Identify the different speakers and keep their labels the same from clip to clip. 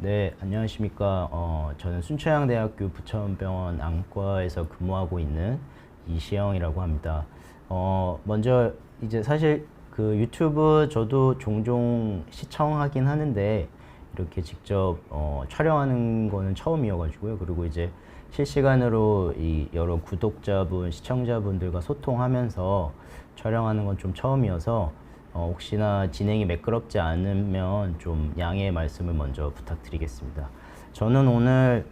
Speaker 1: 네, 안녕하십니까. 저는 순천향대학교 부천병원 안과에서 근무하고 있는 이시영이라고 합니다. 먼저 이제 사실 그 유튜브 저도 종종 시청하긴 하는데 이렇게 직접 촬영하는 거는 처음이어가지고요. 그리고 이제 실시간으로 이 여러 구독자분, 시청자분들과 소통하면서 촬영하는 건 좀 처음이어서 혹시나 진행이 매끄럽지 않으면 좀 양해의 말씀을 먼저 부탁드리겠습니다. 저는 오늘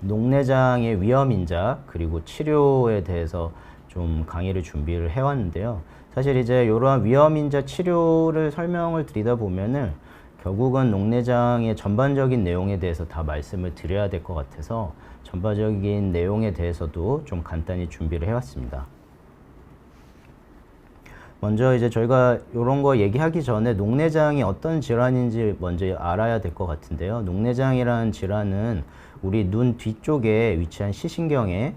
Speaker 1: 녹내장의 위험인자 그리고 치료에 대해서 좀 강의를 준비를 해왔는데요. 사실 이제 이러한 위험인자 치료를 설명을 드리다 보면은 결국은 녹내장의 전반적인 내용에 대해서 다 말씀을 드려야 될 것 같아서 전반적인 내용에 대해서도 좀 간단히 준비를 해왔습니다. 먼저 이제 저희가 이런 거 얘기하기 전에 녹내장이 어떤 질환인지 먼저 알아야 될 것 같은데요. 녹내장이라는 질환은 우리 눈 뒤쪽에 위치한 시신경에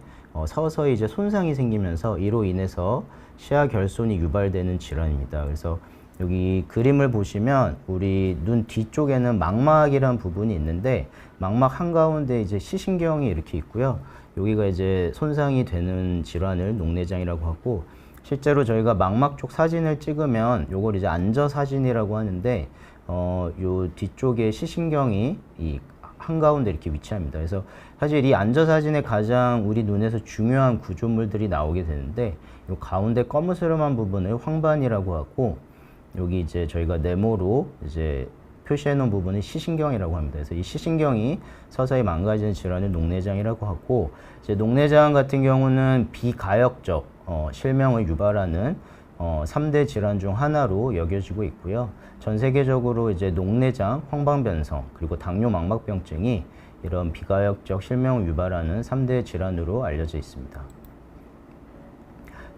Speaker 1: 서서히 이제 손상이 생기면서 이로 인해서 시야 결손이 유발되는 질환입니다. 그래서 여기 그림을 보시면 우리 눈 뒤쪽에는 망막이라는 부분이 있는데 망막 한가운데 이제 시신경이 이렇게 있고요. 여기가 이제 손상이 되는 질환을 녹내장이라고 하고, 실제로 저희가 망막 쪽 사진을 찍으면 요걸 이제 안저 사진이라고 하는데 요 뒤쪽에 시신경이 이 한가운데 이렇게 위치합니다. 그래서 사실 이 안저 사진에 가장 우리 눈에서 중요한 구조물들이 나오게 되는데 요 가운데 검은스름한 부분을 황반이라고 하고, 여기 이제 저희가 네모로 이제 표시해 놓은 부분은 시신경이라고 합니다. 그래서 이 시신경이 서서히 망가지는 질환을 녹내장이라고 하고, 이제 녹내장 같은 경우는 비가역적 실명을 유발하는 3대 질환 중 하나로 여겨지고 있고요. 전 세계적으로 이제 녹내장, 황반변성, 그리고 당뇨 망막병증이 이런 비가역적 실명을 유발하는 3대 질환으로 알려져 있습니다.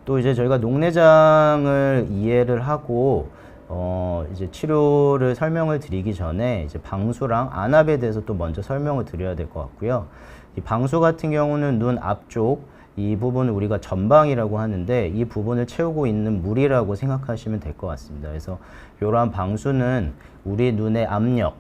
Speaker 1: 또 이제 저희가 녹내장을 이해를 하고 이제 치료를 설명을 드리기 전에 이제 방수랑 안압에 대해서 또 먼저 설명을 드려야 될 것 같고요. 이 방수 같은 경우는 눈 앞쪽 이 부분을 우리가 전방이라고 하는데 이 부분을 채우고 있는 물이라고 생각하시면 될 것 같습니다. 그래서 이러한 방수는 우리 눈의 압력,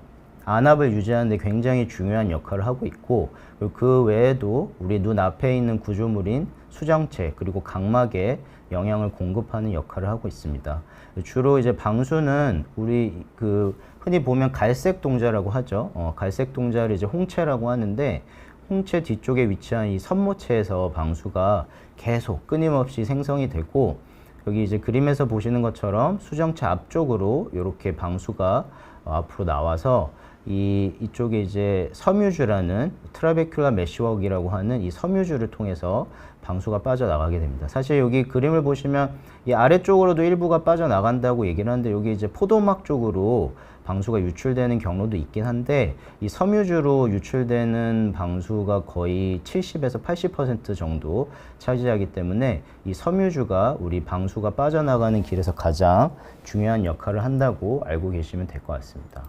Speaker 1: 안압을 유지하는 데 굉장히 중요한 역할을 하고 있고, 그리고 그 외에도 우리 눈 앞에 있는 구조물인 수정체 그리고 각막에 영향을 공급하는 역할을 하고 있습니다. 주로 이제 방수는 우리 그 흔히 보면 갈색 동자라고 하죠. 갈색 동자를 이제 홍채라고 하는데, 홍채 뒤쪽에 위치한 이 선모체에서 방수가 계속 끊임없이 생성이 되고, 여기 이제 그림에서 보시는 것처럼 수정체 앞쪽으로 이렇게 방수가 앞으로 나와서 이쪽에 이제 섬유주라는 트라베큘라 메쉬웍이라고 하는 이 섬유주를 통해서 방수가 빠져나가게 됩니다. 사실 여기 그림을 보시면 이 아래쪽으로도 일부가 빠져나간다고 얘기를 하는데, 여기 이제 포도막 쪽으로 방수가 유출되는 경로도 있긴 한데, 이 섬유주로 유출되는 방수가 거의 70에서 80% 정도 차지하기 때문에 이 섬유주가 우리 방수가 빠져나가는 길에서 가장 중요한 역할을 한다고 알고 계시면 될 것 같습니다.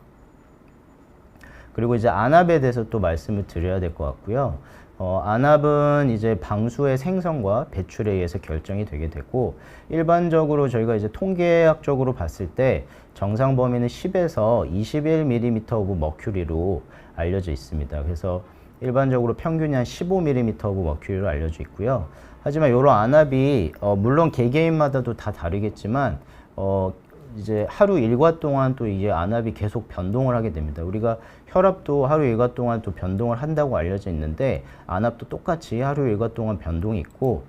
Speaker 1: 그리고 이제 안압에 대해서 또 말씀을 드려야 될 것 같고요. 안압은 이제 방수의 생성과 배출에 의해서 결정이 되게 되고, 일반적으로 저희가 이제 통계학적으로 봤을 때 정상 범위는 10에서 21mm 오브 머큐리로 알려져 있습니다. 그래서 일반적으로 평균이 한 15mm 오브 머큐리로 알려져 있고요. 하지만 이런 안압이 물론 개개인마다도 다 다르겠지만 이제 하루 일과 동안 또 이제 안압이 계속 변동을 하게 됩니다. 우리가 혈압도 하루 일과 동안 또 변동을 한다고 알려져 있는데, 안압도 똑같이 하루 일과 동안 변동이 있고,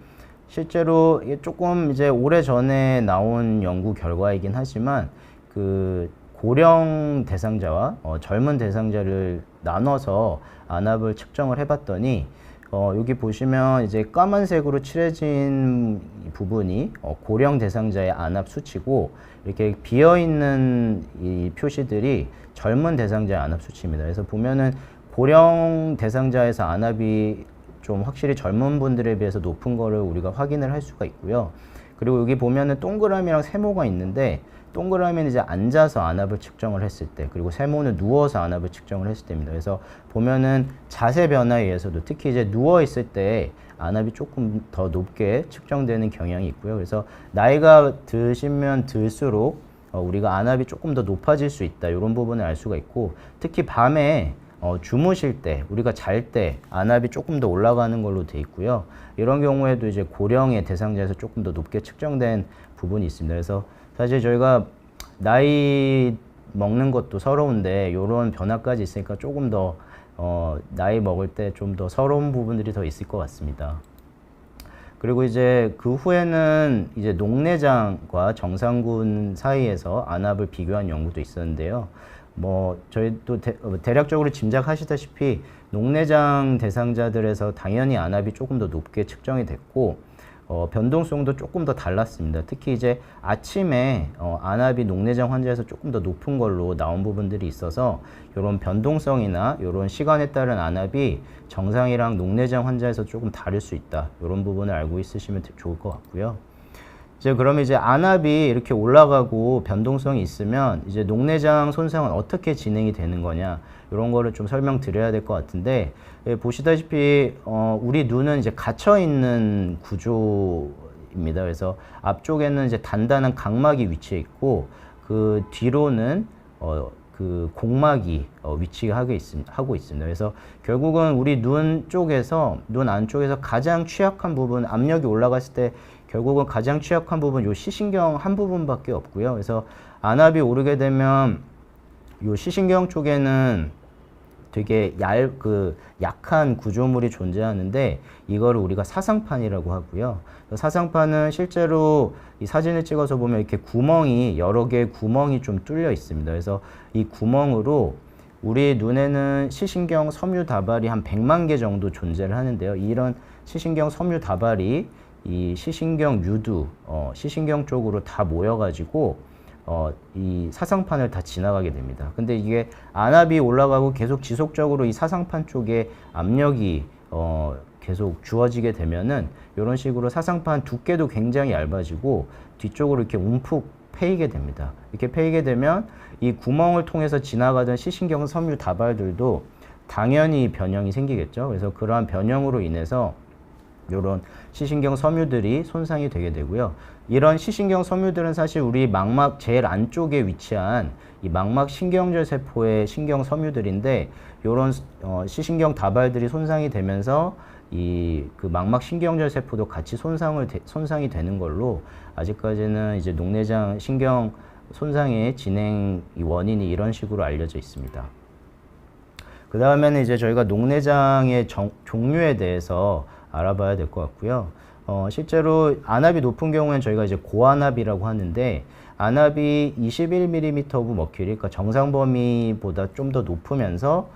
Speaker 1: 실제로 조금 이제 오래 전에 나온 연구 결과이긴 하지만 그 고령 대상자와 젊은 대상자를 나눠서 안압을 측정을 해봤더니 여기 보시면 이제 까만색으로 칠해진 부분이 고령 대상자의 안압 수치고, 이렇게 비어있는 이 표시들이 젊은 대상자의 안압 수치입니다. 그래서 보면은 고령 대상자에서 안압이 좀 확실히 젊은 분들에 비해서 높은 거를 우리가 확인을 할 수가 있고요. 그리고 여기 보면은 동그라미랑 세모가 있는데, 동그라미는 이제 앉아서 안압을 측정을 했을 때, 그리고 세모는 누워서 안압을 측정을 했을 때입니다. 그래서 보면은 자세 변화에 의해서도 특히 이제 누워 있을 때 안압이 조금 더 높게 측정되는 경향이 있고요. 그래서 나이가 드시면 들수록 우리가 안압이 조금 더 높아질 수 있다, 이런 부분을 알 수가 있고, 특히 밤에 주무실 때, 우리가 잘 때 안압이 조금 더 올라가는 걸로 돼 있고요. 이런 경우에도 이제 고령의 대상자에서 조금 더 높게 측정된 부분이 있습니다. 그래서 사실 저희가 나이 먹는 것도 서러운데 이런 변화까지 있으니까 조금 더 나이 먹을 때 좀 더 서러운 부분들이 더 있을 것 같습니다. 그리고 이제 그 후에는 이제 녹내장과 정상군 사이에서 안압을 비교한 연구도 있었는데요. 뭐 저희도 대략적으로 짐작하시다시피 녹내장 대상자들에서 당연히 안압이 조금 더 높게 측정이 됐고 변동성도 조금 더 달랐습니다. 특히 이제 아침에 안압이 녹내장 환자에서 조금 더 높은 걸로 나온 부분들이 있어서 이런 변동성이나 이런 시간에 따른 안압이 정상이랑 녹내장 환자에서 조금 다를 수 있다. 이런 부분을 알고 있으시면 좋을 것 같고요. 이제 그러면 이제 안압이 이렇게 올라가고 변동성이 있으면 이제 녹내장 손상은 어떻게 진행이 되는 거냐 이런 거를 좀 설명드려야 될 것 같은데 보시다시피 우리 눈은 이제 갇혀 있는 구조입니다. 그래서 앞쪽에는 이제 단단한 각막이 위치해 있고 그 뒤로는 그 공막이 위치하고 있습니다. 그래서 결국은 우리 눈 쪽에서 눈 안쪽에서 가장 취약한 부분 압력이 올라갔을 때 결국은 가장 취약한 부분 요 시신경 한 부분밖에 없고요. 그래서 안압이 오르게 되면 요 시신경 쪽에는 되게 약한 구조물이 존재하는데 이거를 우리가 사상판이라고 하고요. 사상판은 실제로 이 사진을 찍어서 보면 이렇게 구멍이 여러 개의 구멍이 좀 뚫려 있습니다. 그래서 이 구멍으로 우리 눈에는 시신경 섬유 다발이 한 100만 개 정도 존재를 하는데요. 이런 시신경 섬유 다발이 이 시신경 유두, 시신경 쪽으로 다 모여가지고 이 사상판을 다 지나가게 됩니다. 근데 이게 안압이 올라가고 계속 지속적으로 이 사상판 쪽에 압력이 계속 주어지게 되면은 이런 식으로 사상판 두께도 굉장히 얇아지고 뒤쪽으로 이렇게 움푹 패이게 됩니다. 이렇게 패이게 되면 이 구멍을 통해서 지나가던 시신경 섬유 다발들도 당연히 변형이 생기겠죠. 그래서 그러한 변형으로 인해서 이런 시신경 섬유들이 손상이 되게 되고요. 이런 시신경 섬유들은 사실 우리 망막 제일 안쪽에 위치한 이 망막 신경절 세포의 신경 섬유들인데 이런 시신경 다발들이 손상이 되면서 이 그 망막 신경절 세포도 같이 손상이 되는 걸로 아직까지는 이제 녹내장 신경 손상의 진행 원인이 이런 식으로 알려져 있습니다. 그 다음에는 이제 저희가 녹내장의 종류에 대해서 알아봐야 될 것 같고요. 실제로 안압이 높은 경우에는 저희가 이제 고안압이라고 하는데 안압이 21mm of mercury, 그러니까 정상 범위보다 좀 더 높으면서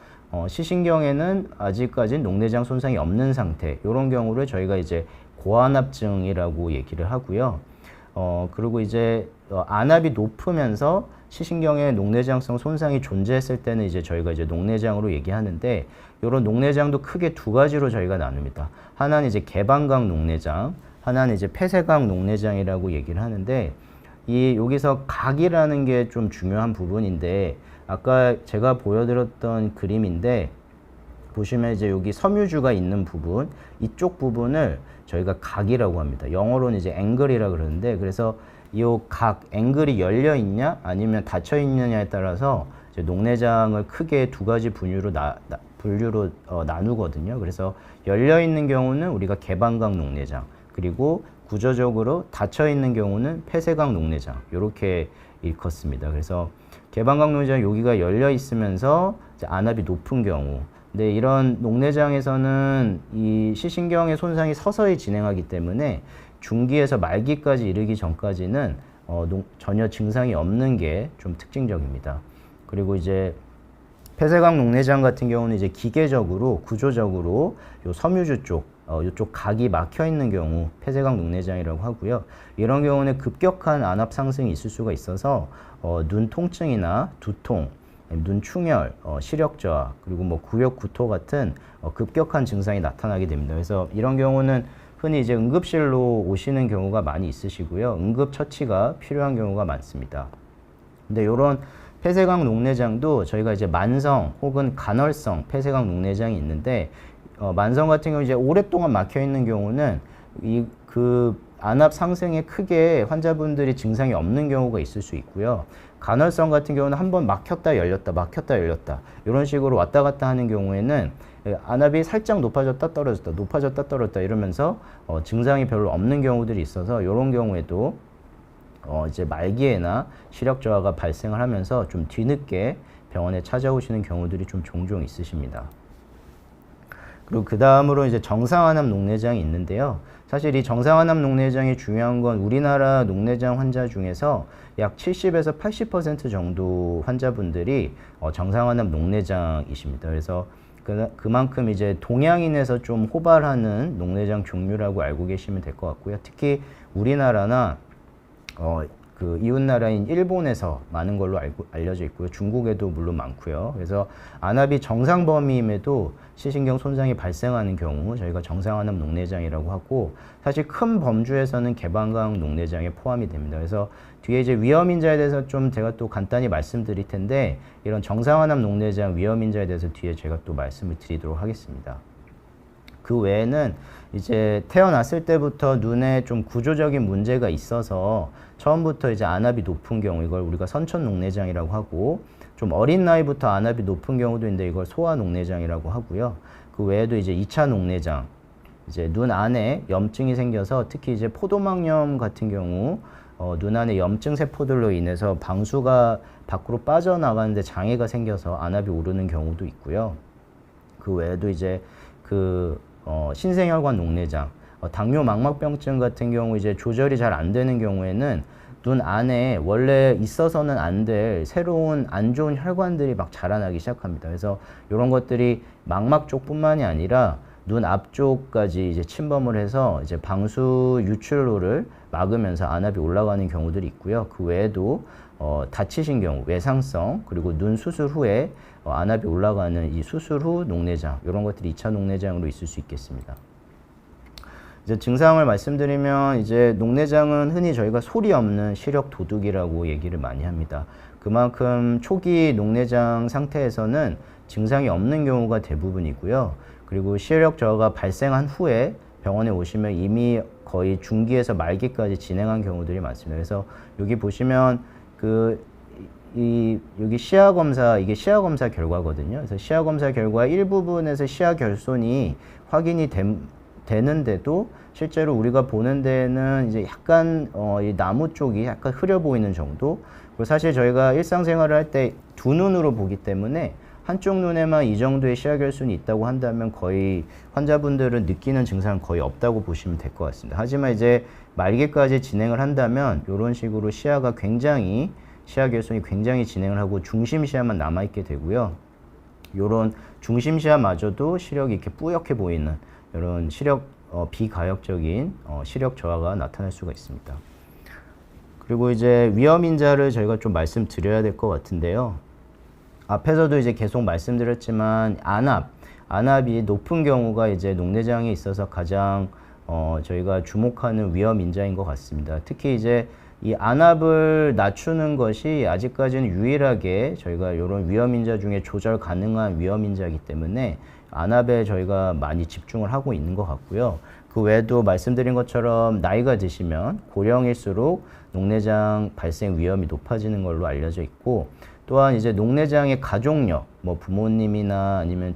Speaker 1: 시신경에는 아직까지는 녹내장 손상이 없는 상태, 이런 경우를 저희가 이제 고안압증이라고 얘기를 하고요. 그리고 이제 안압이 높으면서 시신경에 녹내장성 손상이 존재했을 때는 이제 저희가 이제 녹내장으로 얘기하는데 이런 녹내장도 크게 두 가지로 저희가 나눕니다. 하나는 이제 개방각 녹내장, 하나는 이제 폐쇄각 녹내장이라고 얘기를 하는데 여기서 각이라는 게 좀 중요한 부분인데 아까 제가 보여드렸던 그림인데 보시면 이제 여기 섬유주가 있는 부분, 이쪽 부분을 저희가 각이라고 합니다. 영어로는 이제 앵글이라고 그러는데 그래서 이 각, 앵글이 열려 있냐 아니면 닫혀 있느냐에 따라서 이제 녹내장을 크게 두 가지 분류로 나누거든요. 그래서 열려 있는 경우는 우리가 개방각 녹내장, 그리고 구조적으로 닫혀 있는 경우는 폐쇄각 녹내장, 이렇게 일컫습니다. 그래서 개방각 녹내장 여기가 열려 있으면서 이제 안압이 높은 경우, 근데 이런 녹내장에서는 이 시신경의 손상이 서서히 진행하기 때문에 중기에서 말기까지 이르기 전까지는 전혀 증상이 없는 게 좀 특징적입니다. 그리고 이제 폐쇄각 녹내장 같은 경우는 이제 기계적으로 구조적으로 요 섬유주 쪽, 이쪽 각이 막혀 있는 경우 폐쇄각 녹내장이라고 하고요. 이런 경우는 급격한 안압 상승이 있을 수가 있어서 눈 통증이나 두통, 눈 충혈, 시력 저하, 그리고 뭐 구역 구토 같은 급격한 증상이 나타나게 됩니다. 그래서 이런 경우는 흔히 이제 응급실로 오시는 경우가 많이 있으시고요. 응급 처치가 필요한 경우가 많습니다. 근데 이런 폐쇄각 녹내장도 저희가 이제 만성 혹은 간헐성 폐쇄각 녹내장이 있는데 만성 같은 경우 이제 오랫동안 막혀 있는 경우는 안압 상승에 크게 환자분들이 증상이 없는 경우가 있을 수 있고요. 간헐성 같은 경우는 한번 막혔다 열렸다 막혔다 열렸다 이런 식으로 왔다 갔다 하는 경우에는 안압이 살짝 높아졌다 떨어졌다 높아졌다 떨어졌다 이러면서 증상이 별로 없는 경우들이 있어서 이런 경우에도 이제 말기에나 시력 저하가 발생을 하면서 좀 뒤늦게 병원에 찾아오시는 경우들이 좀 종종 있으십니다. 그리고 그 다음으로 이제 정상안압 녹내장이 있는데요. 사실 이 정상안압 녹내장이 중요한 건 우리나라 녹내장 환자 중에서 약 70에서 80% 정도 환자분들이 정상안압 녹내장이십니다. 그래서 그만큼 이제 동양인에서 좀 호발하는 녹내장 종류라고 알고 계시면 될 것 같고요. 특히 우리나라나 그 이웃나라인 일본에서 많은 걸로 알려져 있고요. 중국에도 물론 많고요. 그래서 안압이 정상 범위임에도 시신경 손상이 발생하는 경우 저희가 정상안압 녹내장이라고 하고 사실 큰 범주에서는 개방광 녹내장에 포함이 됩니다. 그래서 뒤에 이제 위험인자에 대해서 좀 제가 또 간단히 말씀드릴 텐데 이런 정상안압 녹내장 위험인자에 대해서 뒤에 제가 또 말씀을 드리도록 하겠습니다. 그 외에는 이제 태어났을 때부터 눈에 좀 구조적인 문제가 있어서 처음부터 이제 안압이 높은 경우 이걸 우리가 선천 녹내장이라고 하고 좀 어린 나이부터 안압이 높은 경우도 있는데 이걸 소아 녹내장이라고 하고요. 그 외에도 이제 2차 녹내장 이제 눈 안에 염증이 생겨서 특히 이제 포도막염 같은 경우 눈 안에 염증 세포들로 인해서 방수가 밖으로 빠져나가는데 장애가 생겨서 안압이 오르는 경우도 있고요. 그 외에도 이제 신생혈관 녹내장, 당뇨 망막병증 같은 경우 이제 조절이 잘 안 되는 경우에는 눈 안에 원래 있어서는 안 될 새로운 안 좋은 혈관들이 막 자라나기 시작합니다. 그래서 이런 것들이 망막 쪽뿐만이 아니라 눈 앞쪽까지 이제 침범을 해서 이제 방수 유출로를 막으면서 안압이 올라가는 경우들이 있고요. 그 외에도 다치신 경우, 외상성, 그리고 눈 수술 후에 안압이 올라가는 이 수술 후 녹내장, 이런 것들이 2차 녹내장으로 있을 수 있겠습니다. 이제 증상을 말씀드리면 이제 녹내장은 흔히 저희가 소리 없는 시력 도둑이라고 얘기를 많이 합니다. 그만큼 초기 녹내장 상태에서는 증상이 없는 경우가 대부분이고요. 그리고 시력 저하가 발생한 후에 병원에 오시면 이미 거의 중기에서 말기까지 진행한 경우들이 많습니다. 그래서 여기 보시면 여기 시야 검사, 이게 시야 검사 결과거든요. 그래서 시야 검사 결과 일부분에서 시야 결손이 확인이 되는데도 실제로 우리가 보는 데는 이제 약간 이 나무 쪽이 약간 흐려 보이는 정도. 그리고 사실 저희가 일상생활을 할 때 두 눈으로 보기 때문에 한쪽 눈에만 이 정도의 시야 결손이 있다고 한다면 거의 환자분들은 느끼는 증상은 거의 없다고 보시면 될 것 같습니다. 하지만 이제 말기까지 진행을 한다면 이런 식으로 시야 결손이 굉장히 진행을 하고 중심 시야만 남아있게 되고요. 이런 중심 시야마저도 시력이 이렇게 뿌옇게 보이는 이런 비가역적인 시력 저하가 나타날 수가 있습니다. 그리고 이제 위험인자를 저희가 좀 말씀드려야 될 것 같은데요. 앞에서도 이제 계속 말씀드렸지만 안압이 높은 경우가 이제 녹내장에 있어서 가장 저희가 주목하는 위험인자인 것 같습니다. 특히 이제 이 안압을 낮추는 것이 아직까지는 유일하게 저희가 이런 위험인자 중에 조절 가능한 위험인자이기 때문에 안압에 저희가 많이 집중을 하고 있는 것 같고요. 그 외에도 말씀드린 것처럼 나이가 드시면 고령일수록 녹내장 발생 위험이 높아지는 걸로 알려져 있고 또한 이제 녹내장의 가족력, 뭐 부모님이나 아니면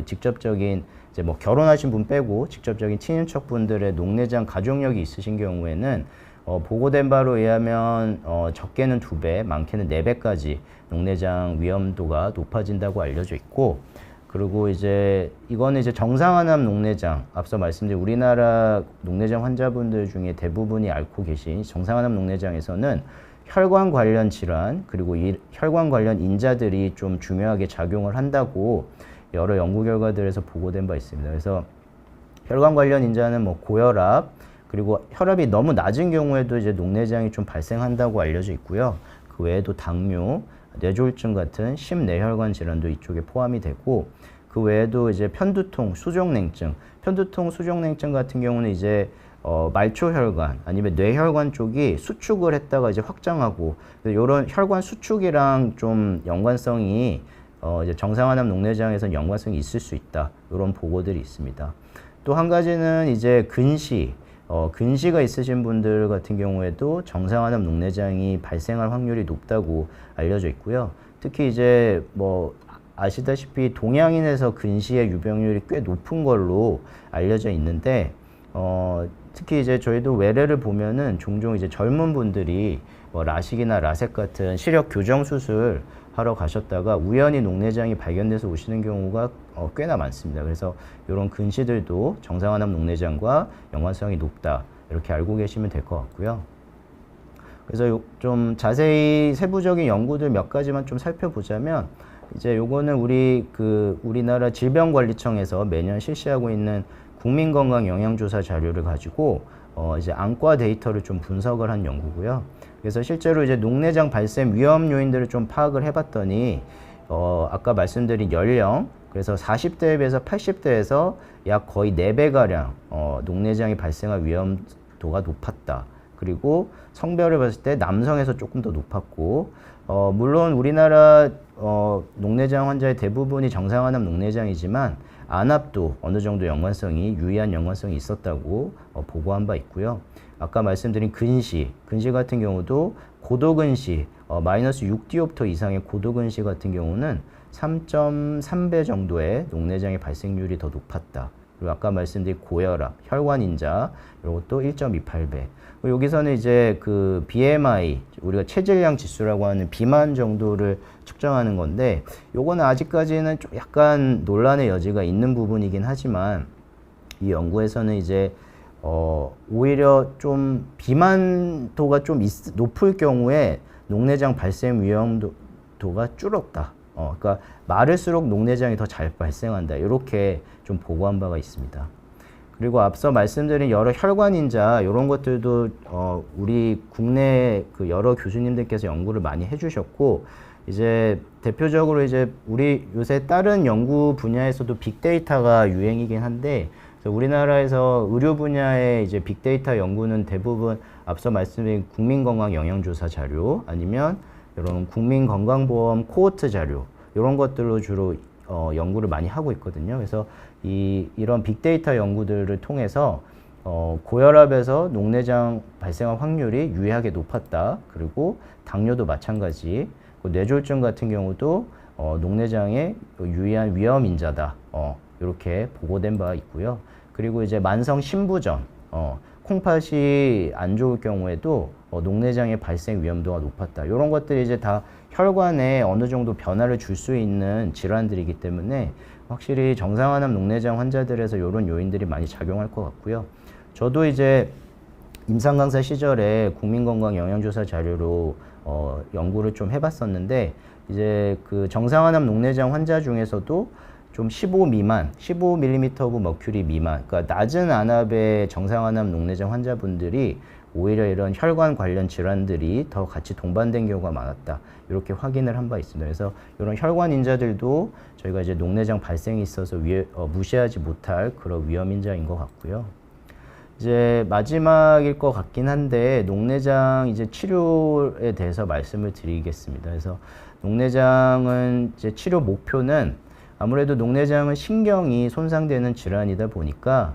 Speaker 1: 직접적인 이제 뭐 결혼하신 분 빼고 직접적인 친인척 분들의 녹내장 가족력이 있으신 경우에는 보고된 바로 의하면 적게는 2배, 많게는 4배까지 녹내장 위험도가 높아진다고 알려져 있고 그리고 이제 이거는 이제 정상안압 녹내장, 앞서 말씀드린 우리나라 녹내장 환자분들 중에 대부분이 앓고 계신 정상안압 녹내장에서는 혈관 관련 질환 그리고 이 혈관 관련 인자들이 좀 중요하게 작용을 한다고 여러 연구 결과들에서 보고된 바 있습니다. 그래서 혈관 관련 인자는 뭐 고혈압 그리고 혈압이 너무 낮은 경우에도 이제 녹내장이 좀 발생한다고 알려져 있고요. 그 외에도 당뇨, 뇌졸중 같은 심내혈관 질환도 이쪽에 포함이 되고 그 외에도 이제 편두통, 수족냉증 같은 경우는 이제 말초혈관 아니면 뇌혈관 쪽이 수축을 했다가 이제 확장하고 이런 혈관 수축이랑 좀 연관성이 이제 정상안압 녹내장에서는 연관성이 있을 수 있다. 이런 보고들이 있습니다. 또 한 가지는 이제 근시, 근시가 있으신 분들 같은 경우에도 정상환암 녹내장이 발생할 확률이 높다고 알려져 있고요. 특히 이제 뭐 아시다시피 동양인에서 근시의 유병률이 꽤 높은 걸로 알려져 있는데 특히 이제 저희도 외래를 보면은 종종 이제 젊은 분들이 뭐 라식이나 라섹 같은 시력 교정 수술 하러 가셨다가 우연히 녹내장이 발견돼서 오시는 경우가 꽤나 많습니다. 그래서 이런 근시들도 정상환암 녹내장과 연관성이 높다 이렇게 알고 계시면 될 것 같고요. 그래서 좀 자세히 세부적인 연구들 몇 가지만 좀 살펴보자면 이제 요거는 우리나라 질병관리청에서 매년 실시하고 있는 국민건강영양조사 자료를 가지고 이제 안과 데이터를 좀 분석을 한 연구고요. 그래서 실제로 이제 녹내장 발생 위험 요인들을 좀 파악을 해봤더니 아까 말씀드린 연령, 그래서 40대에 비해서 80대에서 약 거의 4배가량 녹내장이 발생할 위험도가 높았다. 그리고 성별을 봤을 때 남성에서 조금 더 높았고 물론 우리나라 녹내장 환자의 대부분이 정상환암 녹내장이지만 안압도 어느 정도 유의한 연관성이 있었다고 보고한 바 있고요. 아까 말씀드린 근시 같은 경우도 고도근시, 마이너스 6디옵터 이상의 고도근시 같은 경우는 3.3배 정도의 녹내장의 발생률이 더 높았다. 그리고 아까 말씀드린 고혈압, 혈관인자 이런 것도 1.28배. 여기서는 이제 그 BMI, 우리가 체질량 지수라고 하는 비만 정도를 측정하는 건데 요거는 아직까지는 좀 약간 논란의 여지가 있는 부분이긴 하지만 이 연구에서는 이제 오히려 좀 비만도가 좀 높을 경우에 녹내장 발생 위험도가 줄었다. 그러니까 마를수록 녹내장이 더 잘 발생한다. 이렇게 좀 보고한 바가 있습니다. 그리고 앞서 말씀드린 여러 혈관인자 이런 것들도 우리 국내 그 여러 교수님들께서 연구를 많이 해주셨고 이제 대표적으로 이제 우리 요새 다른 연구 분야에서도 빅데이터가 유행이긴 한데 우리나라에서 의료 분야의 이제 빅데이터 연구는 대부분 앞서 말씀드린 국민건강영양조사 자료 아니면 이런 국민건강보험 코호트 자료 이런 것들로 주로 연구를 많이 하고 있거든요. 그래서 이런 빅데이터 연구들을 통해서 고혈압에서 녹내장 발생할 확률이 유의하게 높았다. 그리고 당뇨도 마찬가지. 뇌졸중 같은 경우도 녹내장의 유의한 위험 인자다. 이렇게 보고된 바 있고요. 그리고 이제 만성 신부전, 콩팥이 안 좋을 경우에도 녹내장의 발생 위험도가 높았다. 이런 것들이 이제 다 혈관에 어느 정도 변화를 줄 수 있는 질환들이기 때문에 확실히 정상환암 녹내장 환자들에서 이런 요인들이 많이 작용할 것 같고요. 저도 이제 임상 강사 시절에 국민건강영양조사 자료로 연구를 좀 해봤었는데 이제 그 정상환암 녹내장 환자 중에서도 좀 15 미만, 15mm 오브 머큐리 미만, 그러니까 낮은 안압의 정상환암 녹내장 환자분들이 오히려 이런 혈관 관련 질환들이 더 같이 동반된 경우가 많았다. 이렇게 확인을 한 바 있습니다. 그래서 이런 혈관 인자들도 저희가 이제 녹내장 발생이 있어서 무시하지 못할 그런 위험 인자인 것 같고요. 이제 마지막일 것 같긴 한데 녹내장 이제 치료에 대해서 말씀을 드리겠습니다. 그래서 녹내장은 이제 치료 목표는 아무래도 녹내장은 신경이 손상되는 질환이다 보니까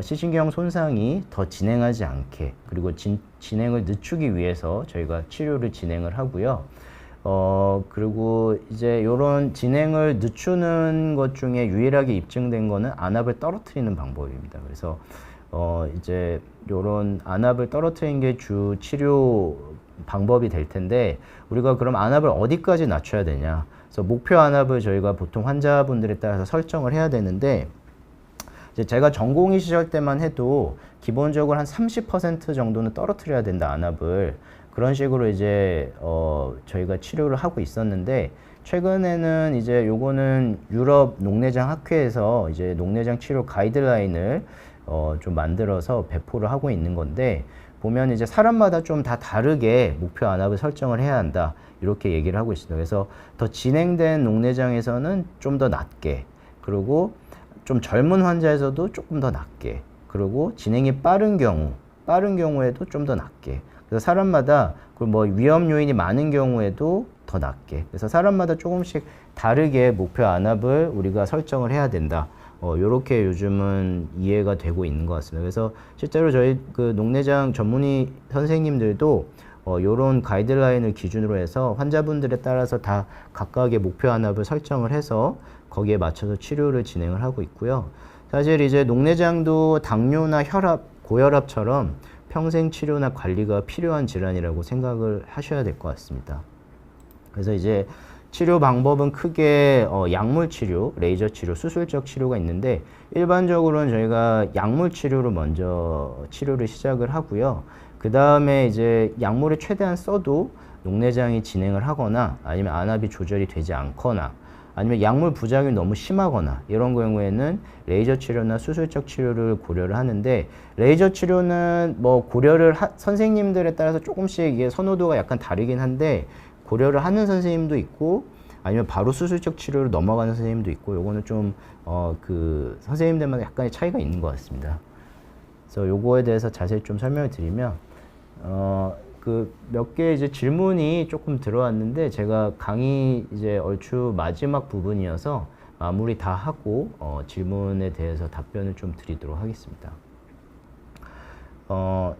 Speaker 1: 시신경 손상이 더 진행하지 않게 그리고 진행을 늦추기 위해서 저희가 치료를 진행을 하고요. 그리고 이제 이런 진행을 늦추는 것 중에 유일하게 입증된 거는 안압을 떨어뜨리는 방법입니다. 그래서 이제 이런 안압을 떨어뜨리는 게 주 치료 방법이 될 텐데 우리가 그럼 안압을 어디까지 낮춰야 되냐? 그래서 목표 안압을 저희가 보통 환자분들에 따라서 설정을 해야 되는데 이제 제가 전공의 시절 때만 해도 기본적으로 한 30% 정도는 떨어뜨려야 된다 안압을 그런 식으로 이제 저희가 치료를 하고 있었는데 최근에는 이제 요거는 유럽 녹내장 학회에서 이제 녹내장 치료 가이드라인을 좀 만들어서 배포를 하고 있는 건데 보면 이제 사람마다 좀 다 다르게 목표 안압을 설정을 해야 한다 이렇게 얘기를 하고 있습니다. 그래서 더 진행된 녹내장에서는 좀 더 낮게 그리고 좀 젊은 환자에서도 조금 더 낮게 그리고 진행이 빠른 경우에도 좀 더 낮게 그래서 사람마다 그리고 뭐 위험 요인이 많은 경우에도 더 낮게 그래서 사람마다 조금씩 다르게 목표 안압을 우리가 설정을 해야 된다 요렇게 요즘은 이해가 되고 있는 것 같습니다. 그래서 실제로 저희 그 녹내장 전문의 선생님들도 요런 가이드라인을 기준으로 해서 환자분들에 따라서 다 각각의 목표 안압을 설정을 해서 거기에 맞춰서 치료를 진행을 하고 있고요. 사실 이제 녹내장도 당뇨나 혈압, 고혈압처럼 평생 치료나 관리가 필요한 질환이라고 생각을 하셔야 될 것 같습니다. 그래서 이제 치료 방법은 크게 약물 치료, 레이저 치료, 수술적 치료가 있는데 일반적으로는 저희가 약물 치료로 먼저 치료를 시작을 하고요. 그 다음에 이제 약물을 최대한 써도 녹내장이 진행을 하거나 아니면 안압이 조절이 되지 않거나 아니면 약물 부작용이 너무 심하거나 이런 경우에는 레이저 치료나 수술적 치료를 고려를 하는데 레이저 치료는 뭐 고려를 선생님들에 따라서 조금씩 이게 선호도가 약간 다르긴 한데 고려를 하는 선생님도 있고 아니면 바로 수술적 치료로 넘어가는 선생님도 있고 요거는 좀 그 선생님들마다 약간의 차이가 있는 것 같습니다. 그래서 요거에 대해서 자세히 좀 설명을 드리면 그 몇 개 이제 질문이 조금 들어왔는데 제가 강의 이제 얼추 마지막 부분이어서 마무리 다 하고 질문에 대해서 답변을 좀 드리도록 하겠습니다.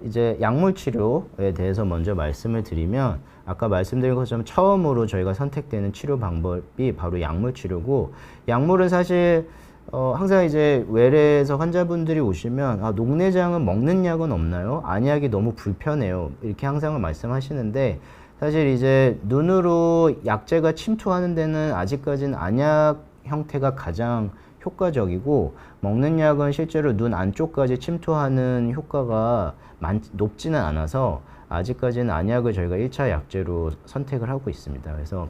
Speaker 1: 이제 약물 치료에 대해서 먼저 말씀을 드리면 아까 말씀드린 것처럼 처음으로 저희가 선택되는 치료 방법이 바로 약물 치료고 약물은 사실 항상 이제 외래에서 환자분들이 오시면 녹내장은 먹는 약은 없나요? 안약이 너무 불편해요. 이렇게 항상 말씀하시는데 사실 이제 눈으로 약제가 침투하는 데는 아직까지는 안약 형태가 가장 효과적이고 먹는 약은 실제로 눈 안쪽까지 침투하는 효과가 높지는 않아서 아직까지는 안약을 저희가 1차 약제로 선택을 하고 있습니다. 그래서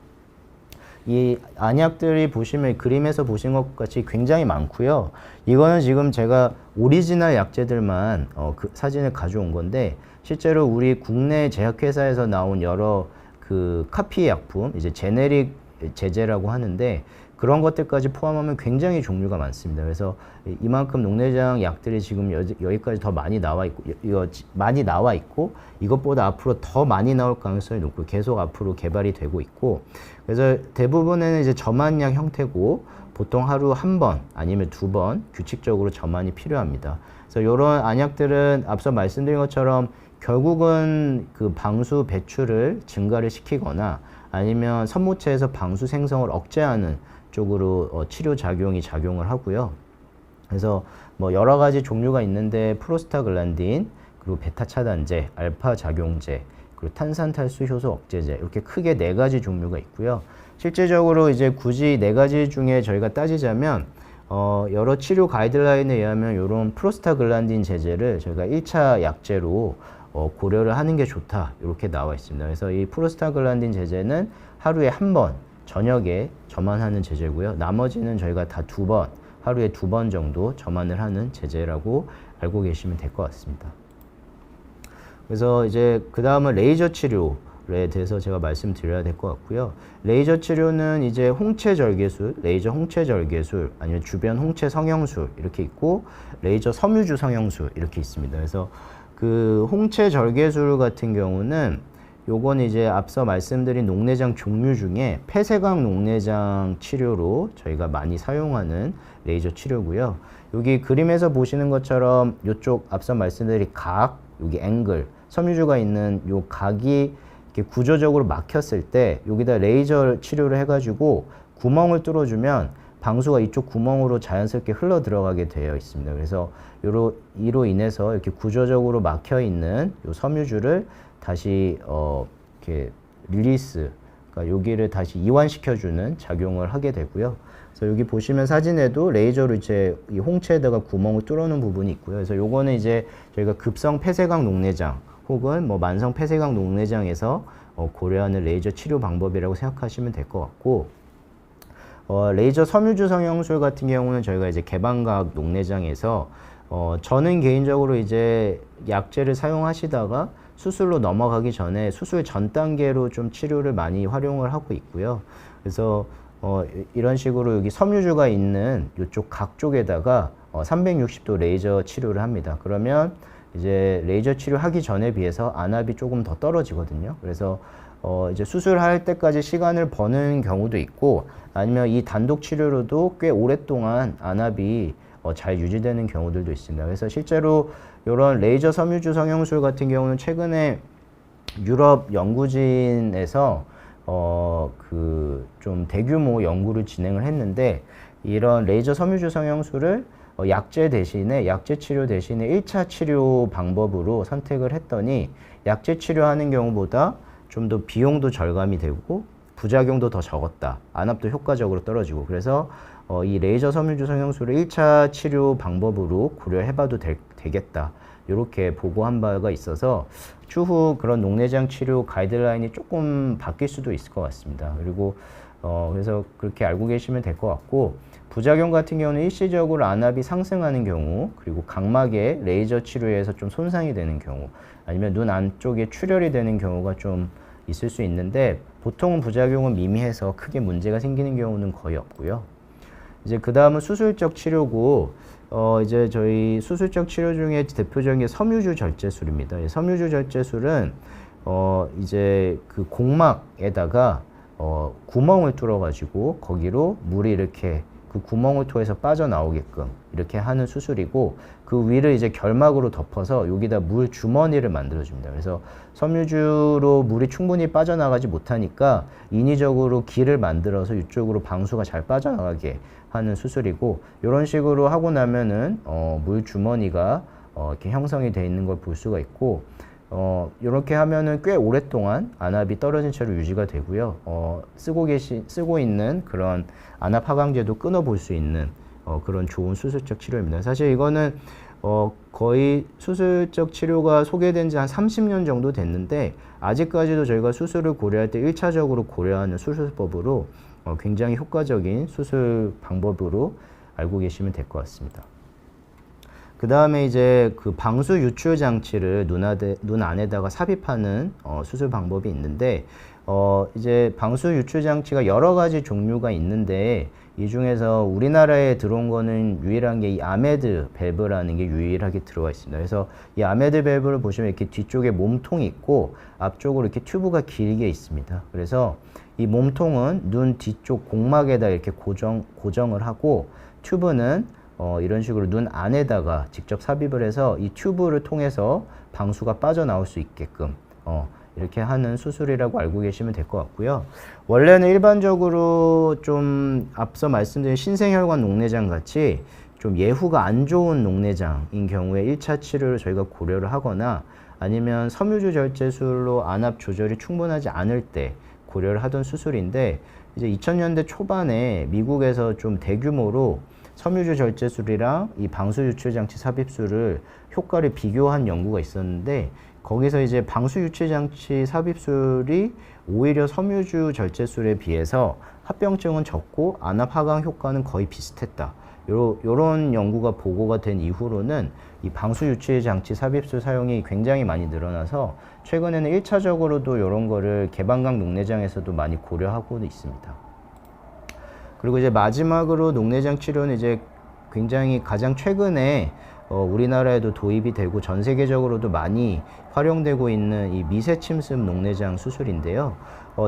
Speaker 1: 이 안약들이 보시면 그림에서 보신 것 같이 굉장히 많고요. 이거는 지금 제가 오리지널 약제들만 그 사진을 가져온 건데 실제로 우리 국내 제약회사에서 나온 여러 그 카피 약품, 이제 제네릭 제제라고 하는데 그런 것들까지 포함하면 굉장히 종류가 많습니다. 그래서 이만큼 녹내장 약들이 지금 여기까지 더 많이 나와 있고, 많이 나와 있고, 이것보다 앞으로 더 많이 나올 가능성이 높고, 계속 앞으로 개발이 되고 있고, 그래서 대부분은 이제 점안약 형태고, 보통 하루 한 번 아니면 2번 규칙적으로 점안이 필요합니다. 그래서 이런 안약들은 앞서 말씀드린 것처럼 결국은 그 방수 배출을 증가를 시키거나 아니면 선모체에서 방수 생성을 억제하는 쪽으로 치료 작용을 하고요. 그래서 뭐 여러 가지 종류가 있는데 프로스타글란딘, 그리고 베타 차단제, 알파 작용제, 그리고 탄산탈수 효소 억제제 이렇게 크게 4가지 종류가 있고요. 실제적으로 이제 굳이 4가지 중에 저희가 따지자면 여러 치료 가이드라인에 의하면 이런 프로스타글란딘 제제를 저희가 1차 약제로 고려를 하는 게 좋다 이렇게 나와 있습니다. 그래서 이 프로스타글란딘 제제는 하루에 한 번 저녁에 점안하는 제제고요. 나머지는 저희가 다 2번, 하루에 2번 정도 점안을 하는 제제라고 알고 계시면 될 것 같습니다. 그래서 이제 그 다음은 레이저 치료에 대해서 제가 말씀드려야 될 것 같고요. 레이저 치료는 이제 홍채 절개술, 레이저 홍채 절개술, 아니면 주변 홍채 성형술 이렇게 있고 레이저 섬유주 성형술 이렇게 있습니다. 그래서 그 홍채 절개술 같은 경우는 요건 이제 앞서 말씀드린 녹내장 종류 중에 폐쇄각 녹내장 치료로 저희가 많이 사용하는 레이저 치료고요. 여기 그림에서 보시는 것처럼 요쪽 앞서 말씀드린 각, 여기 앵글, 섬유주가 있는 요 각이 이렇게 구조적으로 막혔을 때 여기다 레이저 치료를 해가지고 구멍을 뚫어주면 방수가 이쪽 구멍으로 자연스럽게 흘러 들어가게 되어 있습니다. 그래서 이로 인해서 이렇게 구조적으로 막혀 있는 요 섬유주를 다시 이렇게 릴리스, 그러니까 여기를 다시 이완시켜주는 작용을 하게 되고요. 그래서 여기 보시면 사진에도 레이저로 이제 이 홍채에다가 구멍을 뚫어놓은 부분이 있고요. 그래서 요거는 이제 저희가 급성 폐쇄각 녹내장 혹은 뭐 만성 폐쇄각 녹내장에서 고려하는 레이저 치료 방법이라고 생각하시면 될 것 같고, 레이저 섬유주 성형술 같은 경우는 저희가 이제 개방각 녹내장에서 저는 개인적으로 이제 약제를 사용하시다가 수술로 넘어가기 전에 수술 전 단계로 좀 치료를 많이 활용을 하고 있고요. 그래서 이런 식으로 여기 섬유주가 있는 이쪽 각 쪽에다가 360도 레이저 치료를 합니다. 그러면 이제 레이저 치료하기 전에 비해서 안압이 조금 더 떨어지거든요. 그래서 이제 수술할 때까지 시간을 버는 경우도 있고, 아니면 이 단독 치료로도 꽤 오랫동안 안압이 잘 유지되는 경우들도 있습니다. 그래서 실제로 이런 레이저 섬유주 성형술 같은 경우는 최근에 유럽 연구진에서 그 좀 대규모 연구를 진행을 했는데, 이런 레이저 섬유주 성형술을 약제 치료 대신에 1차 치료 방법으로 선택을 했더니 약제 치료하는 경우보다 좀 더 비용도 절감이 되고 부작용도 더 적었다. 안압도 효과적으로 떨어지고. 그래서 이 레이저 섬유주 성형술을 1차 치료 방법으로 고려해봐도 되겠다. 이렇게 보고한 바가 있어서 추후 그런 녹내장 치료 가이드라인이 조금 바뀔 수도 있을 것 같습니다. 그리고 그래서 그렇게 알고 계시면 될 것 같고, 부작용 같은 경우는 일시적으로 안압이 상승하는 경우, 그리고 각막에 레이저 치료에서 좀 손상이 되는 경우, 아니면 눈 안쪽에 출혈이 되는 경우가 좀 있을 수 있는데, 보통은 부작용은 미미해서 크게 문제가 생기는 경우는 거의 없고요. 이제 그 다음은 수술적 치료고, 이제 저희 수술적 치료 중에 대표적인 게 섬유주 절제술입니다. 이 섬유주 절제술은 이제 그 공막에다가 구멍을 뚫어가지고 거기로 물이 이렇게 그 구멍을 통해서 빠져나오게끔 이렇게 하는 수술이고, 그 위를 이제 결막으로 덮어서 여기다 물 주머니를 만들어줍니다. 그래서 섬유주로 물이 충분히 빠져나가지 못하니까 인위적으로 길을 만들어서 이쪽으로 방수가 잘 빠져나가게 하는 수술이고, 이런 식으로 하고 나면은 물 주머니가 이렇게 형성이 되어 있는 걸 볼 수가 있고, 이렇게 하면은 꽤 오랫동안 안압이 떨어진 채로 유지가 되고요. 쓰고 있는 그런 안압 하강제도 끊어볼 수 있는 그런 좋은 수술적 치료입니다. 사실 이거는 거의 수술적 치료가 소개된 지 한 30년 정도 됐는데, 아직까지도 저희가 수술을 고려할 때 1차적으로 고려하는 수술법으로 굉장히 효과적인 수술 방법으로 알고 계시면 될 것 같습니다. 그 다음에 이제 그 방수 유출 장치를 눈 안에다가 삽입하는 수술 방법이 있는데, 이제 방수 유출 장치가 여러 가지 종류가 있는데, 이 중에서 우리나라에 들어온 거는 유일한 게 이 아메드 밸브라는 게 유일하게 들어와 있습니다. 그래서 이 아메드 밸브를 보시면 이렇게 뒤쪽에 몸통이 있고 앞쪽으로 이렇게 튜브가 길게 있습니다. 그래서 이 몸통은 눈 뒤쪽 공막에다 이렇게 고정을 하고, 튜브는 이런 식으로 눈 안에다가 직접 삽입을 해서 이 튜브를 통해서 방수가 빠져나올 수 있게끔 이렇게 하는 수술이라고 알고 계시면 될 것 같고요. 원래는 일반적으로 좀 앞서 말씀드린 신생혈관 녹내장 같이 좀 예후가 안 좋은 녹내장인 경우에 1차 치료를 저희가 고려를 하거나, 아니면 섬유주 절제술로 안압 조절이 충분하지 않을 때 고려를 하던 수술인데, 이제 2000년대 초반에 미국에서 좀 대규모로 섬유주 절제술이랑 이 방수 유출 장치 삽입술을 효과를 비교한 연구가 있었는데, 거기서 이제 방수 유출 장치 삽입술이 오히려 섬유주 절제술에 비해서 합병증은 적고 안압 하강 효과는 거의 비슷했다. 요런 연구가 보고가 된 이후로는 이 방수 유출 장치 삽입술 사용이 굉장히 많이 늘어나서 최근에는 1차적으로도 이런 거를 개방각 녹내장에서도 많이 고려하고 있습니다. 그리고 이제 마지막으로 녹내장 치료는 이제 굉장히 가장 최근에 우리나라에도 도입이 되고 전 세계적으로도 많이 활용되고 있는 이 미세침습 녹내장 수술인데요.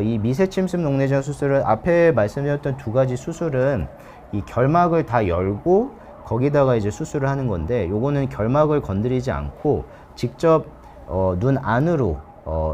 Speaker 1: 이 미세침습 녹내장 수술은 앞에 말씀드렸던 두 가지 수술은 이 결막을 다 열고 거기다가 이제 수술을 하는 건데, 요거는 결막을 건드리지 않고 직접 눈 안으로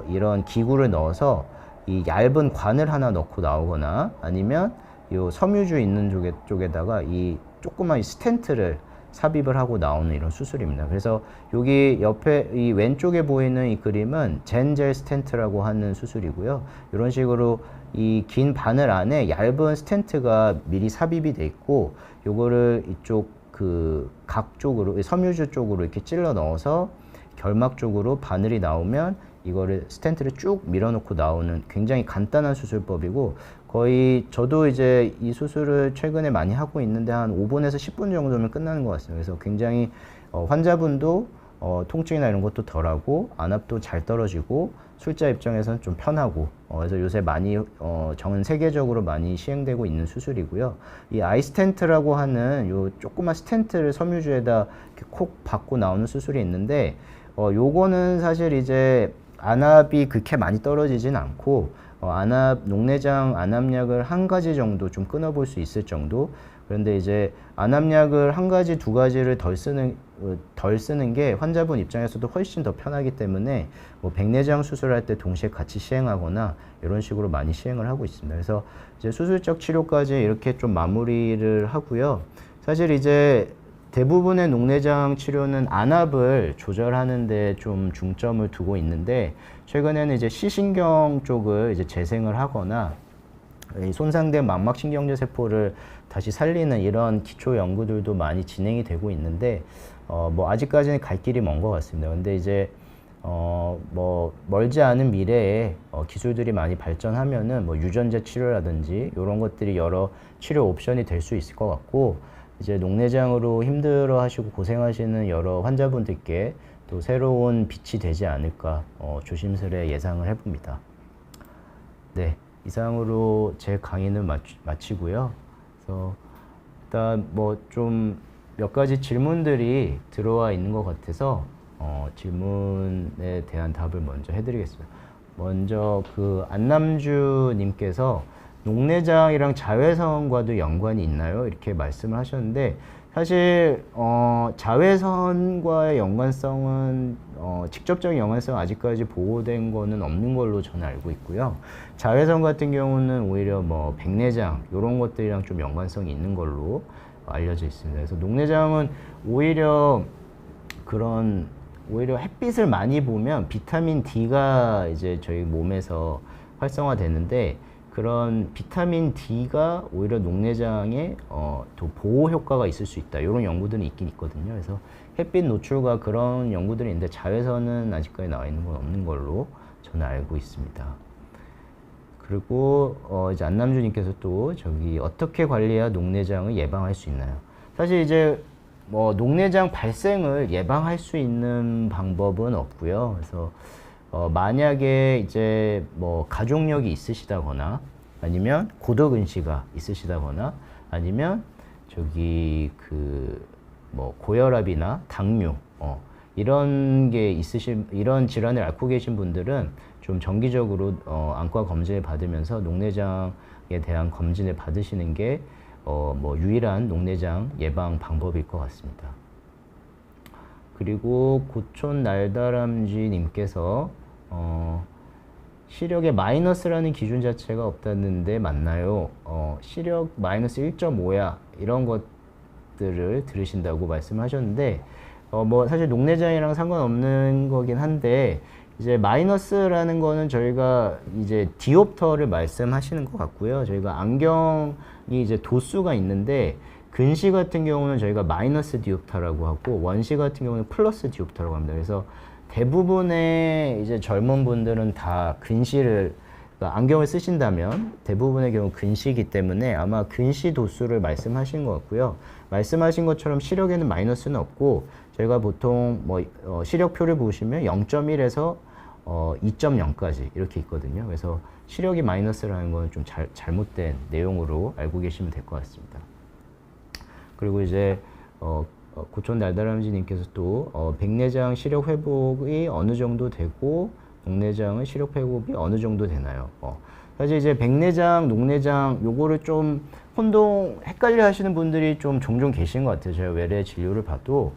Speaker 1: 이런 기구를 넣어서 이 얇은 관을 하나 넣고 나오거나, 아니면 요 섬유주 있는 쪽에다가 이 조그만 스텐트를 삽입을 하고 나오는 이런 수술입니다. 그래서 여기 옆에 이 왼쪽에 보이는 이 그림은 젠젤 스텐트라고 하는 수술이고요. 이런 식으로 이 긴 바늘 안에 얇은 스텐트가 미리 삽입이 돼 있고, 요거를 이쪽 그 각 쪽으로, 섬유주 쪽으로 이렇게 찔러 넣어서 결막 쪽으로 바늘이 나오면 이거를 스텐트를 쭉 밀어넣고 나오는 굉장히 간단한 수술법이고, 거의 저도 이제 이 수술을 최근에 많이 하고 있는데 한 5분에서 10분 정도면 끝나는 것 같습니다. 그래서 굉장히 환자분도 통증이나 이런 것도 덜하고 안압도 잘 떨어지고 술자 입장에서는 좀 편하고, 그래서 요새 많이 전 세계적으로 많이 시행되고 있는 수술이고요. 이 아이스텐트라고 하는 요 조그만 스텐트를 섬유주에다 이렇게 콕 박고 나오는 수술이 있는데, 요거는 사실 이제 안압이 그렇게 많이 떨어지진 않고 녹내장 안압약을 한 가지 정도 좀 끊어볼 수 있을 정도. 그런데 이제 안압약을 한 가지, 두 가지를 덜 쓰는 게 환자분 입장에서도 훨씬 더 편하기 때문에 뭐 백내장 수술할 때 동시에 같이 시행하거나 이런 식으로 많이 시행을 하고 있습니다. 그래서 이제 수술적 치료까지 이렇게 좀 마무리를 하고요. 사실 이제 대부분의 녹내장 치료는 안압을 조절하는 데 좀 중점을 두고 있는데, 최근에는 이제 시신경 쪽을 이제 재생을 하거나 이 손상된 망막신경제 세포를 다시 살리는 이런 기초 연구들도 많이 진행이 되고 있는데, 뭐 아직까지는 갈 길이 먼 것 같습니다. 근데 이제 뭐 멀지 않은 미래에 기술들이 많이 발전하면은 뭐 유전자 치료라든지 이런 것들이 여러 치료 옵션이 될 수 있을 것 같고, 이제 녹내장으로 힘들어 하시고 고생하시는 여러 환자분들께 또 새로운 빛이 되지 않을까 조심스레 예상을 해봅니다. 네, 이상으로 제 강의는 마치고요. 그래서 일단 뭐 좀 몇 가지 질문들이 들어와 있는 것 같아서 질문에 대한 답을 먼저 해드리겠습니다. 먼저 그 안남주님께서 녹내장이랑 자외선과도 연관이 있나요? 이렇게 말씀을 하셨는데, 사실 자외선과의 연관성은 직접적인 연관성 아직까지 보고된 거는 없는 걸로 저는 알고 있고요. 자외선 같은 경우는 오히려 뭐 백내장 이런 것들이랑 좀 연관성이 있는 걸로 알려져 있습니다. 그래서 녹내장은 오히려 햇빛을 많이 보면 비타민 D가 이제 저희 몸에서 활성화되는데, 그런 비타민 D가 오히려 녹내장에 더 보호 효과가 있을 수 있다, 이런 연구들은 있긴 있거든요. 그래서 햇빛 노출과 그런 연구들이 있는데 자외선은 아직까지 나와 있는 건 없는 걸로 저는 알고 있습니다. 그리고 이제 안남주님께서 또 저기 어떻게 관리해야 녹내장을 예방할 수 있나요? 사실 이제 뭐 녹내장 발생을 예방할 수 있는 방법은 없고요. 그래서 만약에 이제 뭐 가족력이 있으시다거나 아니면 고도근시가 있으시다거나 아니면 저기 그 뭐 고혈압이나 당뇨 이런 질환을 앓고 계신 분들은 좀 정기적으로 안과 검진을 받으면서 녹내장에 대한 검진을 받으시는 게 뭐 유일한 녹내장 예방 방법일 것 같습니다. 그리고 고촌 날다람쥐님께서 시력에 마이너스라는 기준 자체가 없다는데 맞나요? 시력 마이너스 1.5야 이런 것들을 들으신다고 말씀하셨는데, 뭐 사실 녹내장이랑 상관없는 거긴 한데, 이제 마이너스라는 거는 저희가 이제 디옵터를 말씀하시는 것 같고요. 저희가 안경이 이제 도수가 있는데, 근시 같은 경우는 저희가 마이너스 디옵터라고 하고 원시 같은 경우는 플러스 디옵터라고 합니다. 그래서 대부분의 이제 젊은 분들은 다 근시를, 그러니까 안경을 쓰신다면 대부분의 경우 근시이기 때문에 아마 근시 도수를 말씀하신 것 같고요. 말씀하신 것처럼 시력에는 마이너스는 없고, 저희가 보통 뭐 시력표를 보시면 0.1에서 2.0까지 이렇게 있거든요. 그래서 시력이 마이너스라는 건 좀 잘못된 내용으로 알고 계시면 될 것 같습니다. 그리고 이제 고촌 날다람쥐님께서 또 백내장 시력 회복이 어느 정도 되고 녹내장은 시력 회복이 어느 정도 되나요? 사실 이제 백내장, 녹내장 요거를 좀 헷갈려 하시는 분들이 좀 종종 계신 것 같아요. 제가 외래 진료를 봐도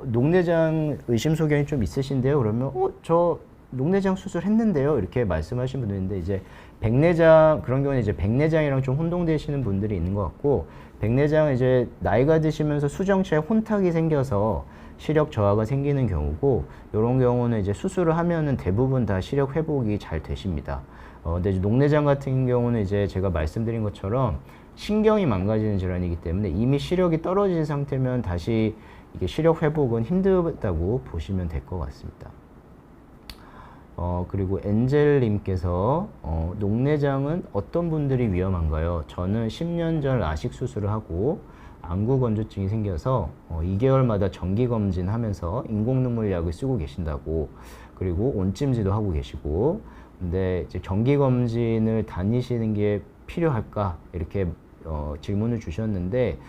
Speaker 1: 녹내장 의심소견이 좀 있으신데요. 그러면 저 녹내장 수술했는데요, 이렇게 말씀하시는 분들인데, 이제 백내장, 그런 경우는 이제 백내장이랑 좀 혼동되시는 분들이 있는 것 같고, 백내장은 이제 나이가 드시면서 수정체에 혼탁이 생겨서 시력 저하가 생기는 경우고, 이런 경우는 이제 수술을 하면은 대부분 다 시력 회복이 잘 되십니다. 근데 이제 녹내장 같은 경우는 이제 제가 말씀드린 것처럼 신경이 망가지는 질환이기 때문에 이미 시력이 떨어진 상태면 다시 이게 시력 회복은 힘들다고 보시면 될 것 같습니다. 그리고 엔젤님께서 녹내장은 어떤 분들이 위험한가요? 저는 10년 전 라식 수술을 하고 안구 건조증이 생겨서 2개월마다 정기 검진하면서 인공 눈물 약을 쓰고 계신다고, 그리고 온찜질도 하고 계시고, 근데 이제 정기 검진을 다니시는 게 필요할까 이렇게 질문을 주셨는데,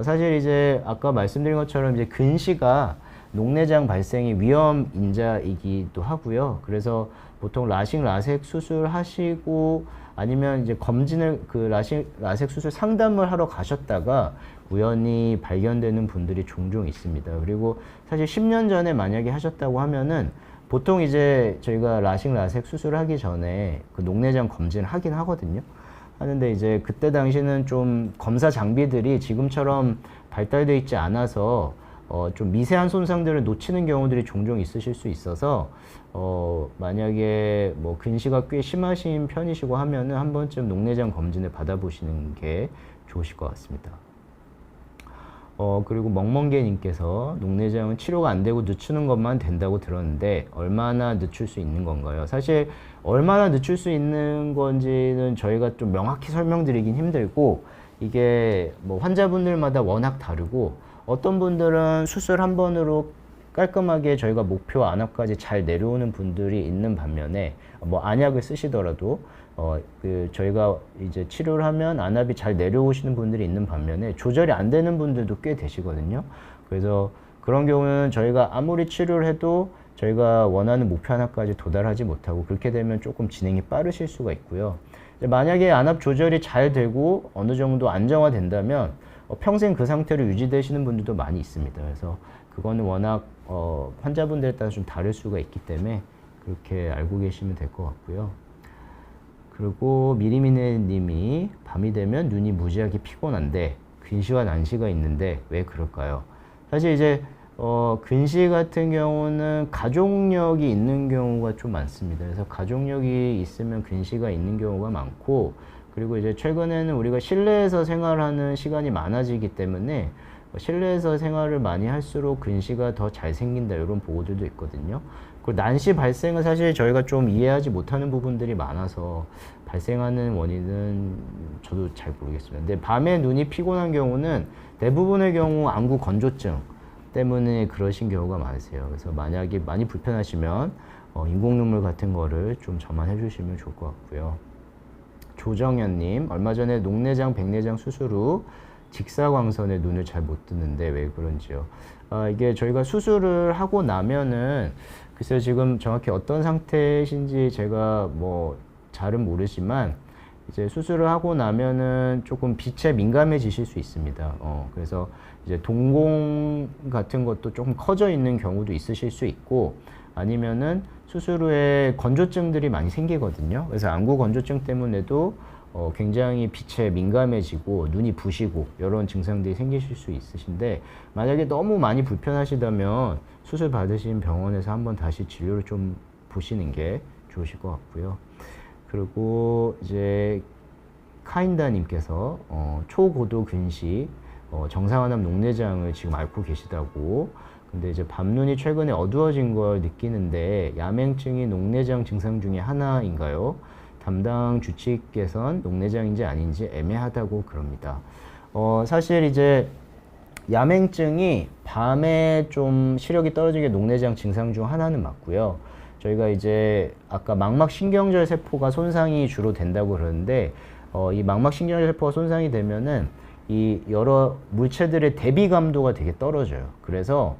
Speaker 1: 사실 이제 아까 말씀드린 것처럼 이제 근시가 녹내장 발생의 위험 인자이기도 하고요. 그래서 보통 라식 라섹 수술하시고 아니면 이제 검진을 라섹 수술 상담을 하러 가셨다가 우연히 발견되는 분들이 종종 있습니다. 그리고 사실 10년 전에 만약에 하셨다고 하면은 보통 이제 저희가 라식 라섹 수술하기 전에 그 녹내장 검진을 하긴 하거든요. 하는데 이제 그때 당시는 좀 검사 장비들이 지금처럼 발달되어 있지 않아서 좀 미세한 손상들을 놓치는 경우들이 종종 있으실 수 있어서 만약에 뭐 근시가 꽤 심하신 편이시고 하면은 한 번쯤 녹내장 검진을 받아보시는 게 좋으실 것 같습니다. 그리고 멍멍개님께서 녹내장은 치료가 안 되고 늦추는 것만 된다고 들었는데 얼마나 늦출 수 있는 건가요? 사실 얼마나 늦출 수 있는 건지는 저희가 좀 명확히 설명드리긴 힘들고 이게 뭐 환자분들마다 워낙 다르고 어떤 분들은 수술 한 번으로 깔끔하게 저희가 목표 안압까지 잘 내려오는 분들이 있는 반면에 뭐 안약을 쓰시더라도 저희가 이제 치료를 하면 안압이 잘 내려오시는 분들이 있는 반면에 조절이 안 되는 분들도 꽤 되시거든요. 그래서 그런 경우는 저희가 아무리 치료를 해도 저희가 원하는 목표 안압까지 도달하지 못하고 그렇게 되면 조금 진행이 빠르실 수가 있고요. 만약에 안압 조절이 잘 되고 어느 정도 안정화된다면 평생 그 상태로 유지되시는 분들도 많이 있습니다. 그래서 그거는 워낙 환자분들에 따라 좀 다를 수가 있기 때문에 그렇게 알고 계시면 될 것 같고요. 그리고 미리미네 님이 밤이 되면 눈이 무지하게 피곤한데 근시와 난시가 있는데 왜 그럴까요? 사실 이제 근시 같은 경우는 가족력이 있는 경우가 좀 많습니다. 그래서 가족력이 있으면 근시가 있는 경우가 많고 그리고 이제 최근에는 우리가 실내에서 생활하는 시간이 많아지기 때문에 실내에서 생활을 많이 할수록 근시가 더 잘 생긴다 이런 보고들도 있거든요. 그 난시 발생은 사실 저희가 좀 이해하지 못하는 부분들이 많아서 발생하는 원인은 저도 잘 모르겠습니다. 근데 밤에 눈이 피곤한 경우는 대부분의 경우 안구 건조증 때문에 그러신 경우가 많으세요. 그래서 만약에 많이 불편하시면 인공눈물 같은 거를 좀 점안해 주시면 좋을 것 같고요. 조정현님, 얼마 전에 녹내장, 백내장 수술 후 직사광선에 눈을 잘 못 뜨는데 왜 그런지요? 이게 저희가 수술을 하고 나면은 글쎄요, 지금 정확히 어떤 상태신지 제가 뭐 잘은 모르지만 이제 수술을 하고 나면은 조금 빛에 민감해지실 수 있습니다. 그래서 이제 동공 같은 것도 조금 커져 있는 경우도 있으실 수 있고 아니면은 수술 후에 건조증들이 많이 생기거든요. 그래서 안구 건조증 때문에도 굉장히 빛에 민감해지고 눈이 부시고 이런 증상들이 생기실 수 있으신데 만약에 너무 많이 불편하시다면 수술 받으신 병원에서 한번 다시 진료를 좀 보시는 게 좋으실 것 같고요. 그리고 이제 카인다님께서 초고도 근시 정상안압 녹내장을 지금 앓고 계시다고. 근데 이제 밤눈이 최근에 어두워진 걸 느끼는데 야맹증이 녹내장 증상 중에 하나인가요? 담당 주치의께서는 녹내장인지 아닌지 애매하다고 그럽니다. 사실 이제 야맹증이 밤에 좀 시력이 떨어지게 녹내장 증상 중 하나는 맞고요. 저희가 이제 아까 망막신경절 세포가 손상이 주로 된다고 그러는데 이 망막신경절 세포가 손상이 되면은 이 여러 물체들의 대비 감도가 되게 떨어져요. 그래서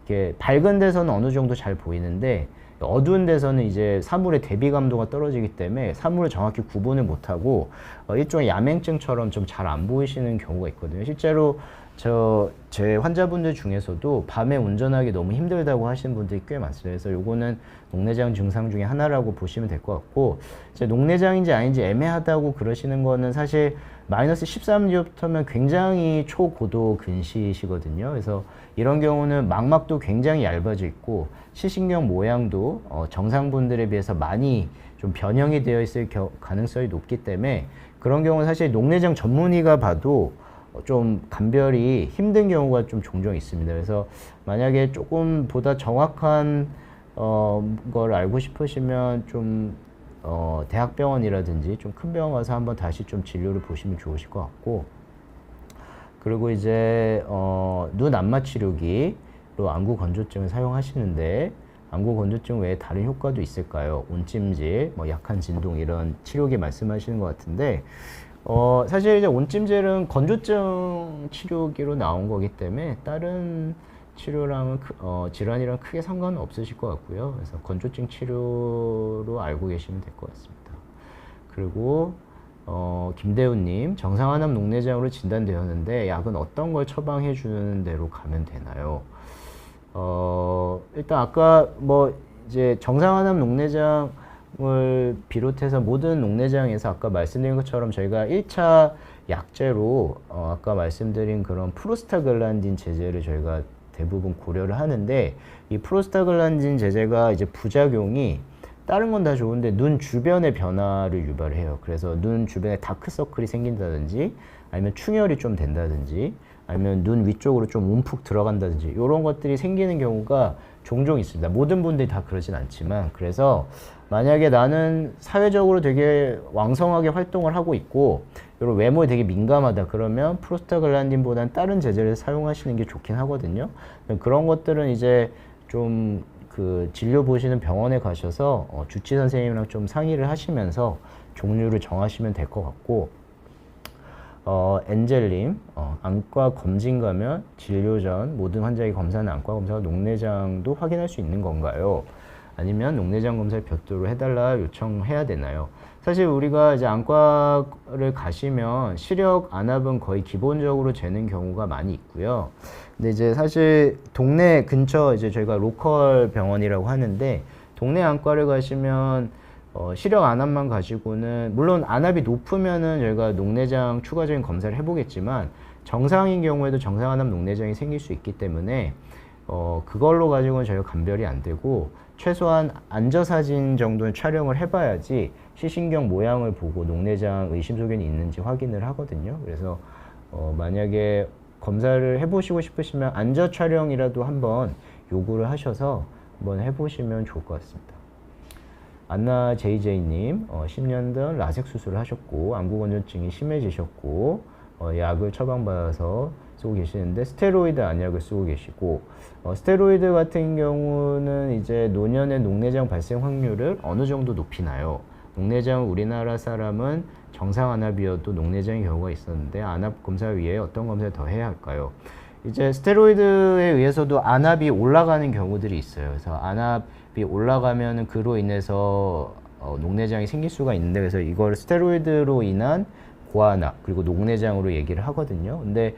Speaker 1: 이렇게 밝은 데서는 어느 정도 잘 보이는데 어두운 데서는 이제 사물의 대비 감도가 떨어지기 때문에 사물을 정확히 구분을 못하고 일종의 야맹증처럼 좀 잘 안 보이시는 경우가 있거든요. 실제로 제 환자분들 중에서도 밤에 운전하기 너무 힘들다고 하시는 분들이 꽤 많습니다. 그래서 요거는 녹내장 증상 중에 하나라고 보시면 될 것 같고 이제 녹내장인지 아닌지 애매하다고 그러시는 거는 사실 마이너스 13디옵터면 굉장히 초고도 근시시거든요. 그래서 이런 경우는 망막도 굉장히 얇아져 있고 시신경 모양도 정상분들에 비해서 많이 좀 변형이 되어 있을 가능성이 높기 때문에 그런 경우는 사실 녹내장 전문의가 봐도 좀 감별이 힘든 경우가 좀 종종 있습니다. 그래서 만약에 조금 보다 정확한 걸 알고 싶으시면 좀 대학병원이라든지 좀 큰 병원 가서 한번 다시 좀 진료를 보시면 좋으실 것 같고 그리고 이제 눈 안마 치료기로 안구 건조증을 사용하시는데 안구 건조증 외에 다른 효과도 있을까요? 온찜질, 뭐 약한 진동 이런 치료기 말씀하시는 것 같은데 사실 이제 온찜질은 건조증 치료기로 나온 거기 때문에 다른 치료랑은 질환이랑 크게 상관은 없으실 것 같고요. 그래서 건조증 치료로 알고 계시면 될 것 같습니다. 그리고 김대훈님, 정상화암 녹내장으로 진단되었는데 약은 어떤 걸 처방해 주는 대로 가면 되나요? 일단 아까 뭐 이제 정상화암 녹내장을 비롯해서 모든 녹내장에서 아까 말씀드린 것처럼 저희가 1차 약제로 아까 말씀드린 그런 프로스타글란딘 제제를 저희가 대부분 고려를 하는데, 이 프로스타글란딘 제제가 이제 부작용이 다른 건 다 좋은데 눈 주변의 변화를 유발해요. 그래서 눈 주변에 다크서클이 생긴다든지, 아니면 충혈이 좀 된다든지, 아니면 눈 위쪽으로 좀 움푹 들어간다든지, 이런 것들이 생기는 경우가 종종 있습니다. 모든 분들이 다 그러진 않지만, 그래서 만약에 나는 사회적으로 되게 왕성하게 활동을 하고 있고 이런 외모에 되게 민감하다, 그러면 프로스타글란딘보다는 다른 제제를 사용하시는 게 좋긴 하거든요. 그런 것들은 이제 좀 그 진료 보시는 병원에 가셔서 주치 선생님이랑 좀 상의를 하시면서 종류를 정하시면 될 것 같고, 엔젤님, 안과 검진 가면 진료 전 모든 환자에게 검사하는 안과 검사와 녹내장도 확인할 수 있는 건가요? 아니면 녹내장 검사를 별도로 해달라 요청해야 되나요? 사실 우리가 이제 안과를 가시면 시력 안압은 거의 기본적으로 재는 경우가 많이 있고요. 근데 이제 사실 동네 근처 이제 저희가 로컬 병원이라고 하는데, 동네 안과를 가시면 시력 안압만 가지고는, 물론 안압이 높으면은 저희가 녹내장 추가적인 검사를 해보겠지만 정상인 경우에도 정상 안압 녹내장이 생길 수 있기 때문에 그걸로 가지고는 저희가 감별이 안 되고, 최소한 앉아사진 정도는 촬영을 해봐야지 시신경 모양을 보고 녹내장 의심 소견이 있는지 확인을 하거든요. 그래서 만약에 검사를 해보시고 싶으시면 앉아 촬영이라도 한번 요구를 하셔서 한번 해보시면 좋을 것 같습니다. 안나 JJ님, 10년 전 라섹 수술을 하셨고 안구 건조증이 심해지셨고 약을 처방받아서 쓰고 계시는데 스테로이드 안약을 쓰고 계시고, 스테로이드 같은 경우는 이제 노년의 녹내장 발생 확률을 어느 정도 높이나요? 녹내장 우리나라 사람은 정상 안압이어도 녹내장의 경우가 있었는데 안압 검사 위에 어떤 검사를 더 해야 할까요? 이제 스테로이드에 의해서도 안압이 올라가는 경우들이 있어요. 그래서 안압이 올라가면은 그로 인해서 녹내장이 생길 수가 있는데, 그래서 이걸 스테로이드로 인한 고안압 그리고 녹내장으로 얘기를 하거든요. 근데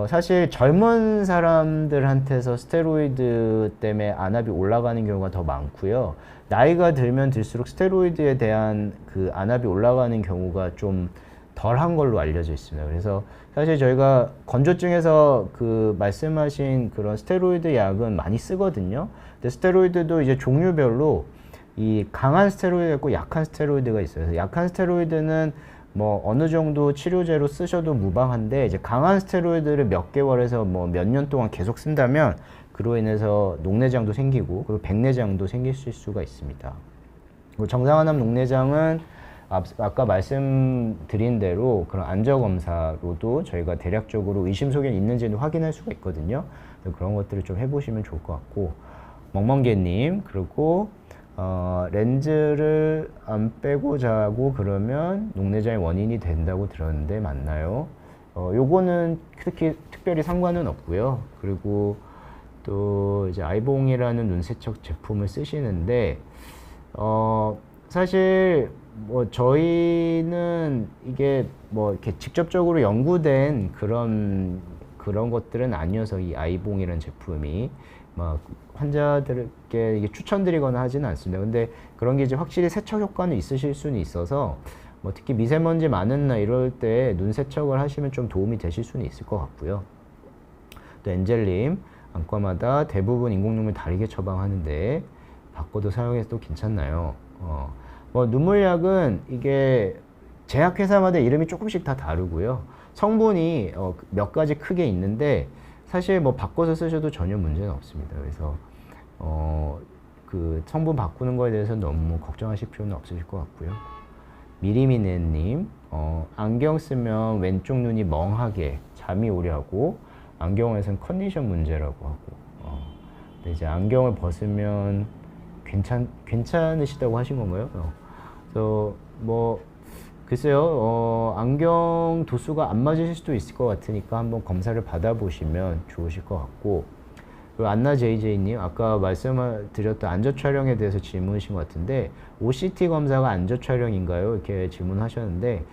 Speaker 1: 사실 젊은 사람들한테서 스테로이드 때문에 안압이 올라가는 경우가 더 많고요. 나이가 들면 들수록 스테로이드에 대한 그 안압이 올라가는 경우가 좀 덜한 걸로 알려져 있습니다. 그래서 사실 저희가 건조증에서 그 말씀하신 그런 스테로이드 약은 많이 쓰거든요. 근데 스테로이드도 이제 종류별로 이 강한 스테로이드가 있고 약한 스테로이드가 있어요. 그래서 약한 스테로이드는 뭐 어느 정도 치료제로 쓰셔도 무방한데, 이제 강한 스테로이드를 몇 개월에서 뭐 몇 년 동안 계속 쓴다면 그로 인해서 녹내장도 생기고 그리고 백내장도 생길 수가 있습니다. 정상안압 녹내장은 아까 말씀드린 대로 그런 안저검사로도 저희가 대략적으로 의심 소견이 있는지는 확인할 수가 있거든요. 그런 것들을 좀 해보시면 좋을 것 같고, 멍멍개님, 그리고 렌즈를 안 빼고 자고 그러면 녹내장의 원인이 된다고 들었는데 맞나요? 요거는 특별히 상관은 없고요. 그리고 또 이제 아이봉이라는 눈세척 제품을 쓰시는데 사실 뭐 저희는 이게 뭐 이렇게 직접적으로 연구된 그런 것들은 아니어서 이 아이봉이라는 제품이 막 환자들께 이게 추천드리거나 하지는 않습니다. 근데 그런 게 이제 확실히 세척 효과는 있으실 수는 있어서 뭐 특히 미세먼지 많은 날 이럴 때 눈 세척을 하시면 좀 도움이 되실 수는 있을 것 같고요. 또 엔젤님, 안과마다 대부분 인공눈물 다르게 처방하는데 바꿔도 사용해도 괜찮나요? 뭐 눈물약은 이게 제약회사마다 이름이 조금씩 다 다르고요. 성분이 몇 가지 크게 있는데 사실 뭐 바꿔서 쓰셔도 전혀 문제는 없습니다. 그래서 그 성분 바꾸는 거에 대해서 너무 걱정하실 필요는 없으실 것 같고요. 미리미네님, 안경 쓰면 왼쪽 눈이 멍하게 잠이 오려 하고 안경에서는 컨디션 문제라고 하고, 근데 이제 안경을 벗으면 괜찮으시다고 하신 건가요? 그래서 뭐 글쎄요, 안경 도수가 안 맞으실 수도 있을 것 같으니까 한번 검사를 받아보시면 좋으실 것 같고, 그리고 안나 JJ님, 아까 말씀드렸던 안저 촬영에 대해서 질문이신 것 같은데, OCT 검사가 안저 촬영인가요? 이렇게 질문하셨는데,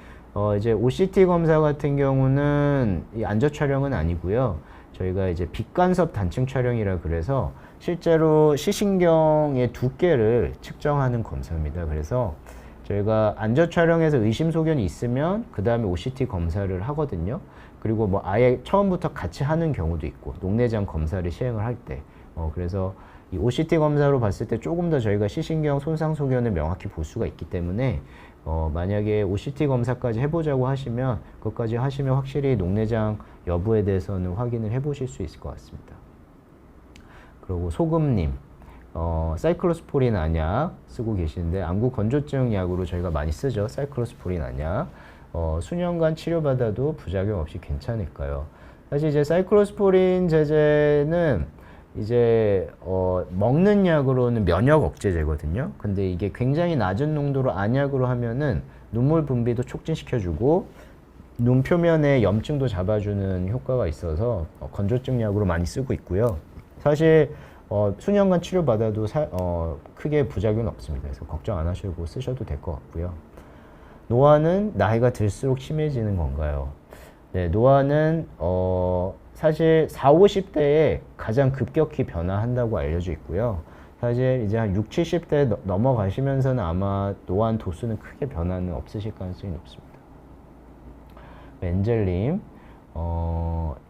Speaker 1: 이제 OCT 검사 같은 경우는 이 안저 촬영은 아니고요. 저희가 이제 빛간섭 단층 촬영이라 그래서 실제로 시신경의 두께를 측정하는 검사입니다. 그래서 저희가 안저 촬영에서 의심 소견이 있으면 그 다음에 OCT 검사를 하거든요. 그리고 뭐 아예 처음부터 같이 하는 경우도 있고, 녹내장 검사를 시행을 할 때. 그래서 이 OCT 검사로 봤을 때 조금 더 저희가 시신경 손상 소견을 명확히 볼 수가 있기 때문에 만약에 OCT 검사까지 해보자고 하시면, 그것까지 하시면 확실히 녹내장 여부에 대해서는 확인을 해보실 수 있을 것 같습니다. 그리고 소금님, 사이클로스포린 안약 쓰고 계시는데, 안구 건조증 약으로 저희가 많이 쓰죠. 사이클로스포린 안약. 수년간 치료받아도 부작용 없이 괜찮을까요? 사실 이제 사이클로스포린 제제는 이제 먹는 약으로는 면역 억제제거든요. 근데 이게 굉장히 낮은 농도로 안약으로 하면은 눈물 분비도 촉진시켜주고 눈 표면에 염증도 잡아주는 효과가 있어서 건조증 약으로 많이 쓰고 있고요. 사실 수년간 치료받아도 크게 부작용은 없습니다. 그래서 걱정 안 하시고 쓰셔도 될 것 같고요. 노화는 나이가 들수록 심해지는 건가요? 네, 노화는 사실 40, 50대에 가장 급격히 변화한다고 알려져 있고요. 사실 이제 한 60, 70대 넘어가시면서는 아마 노안 도수는 크게 변화는 없으실 가능성이 높습니다. 엔젤님,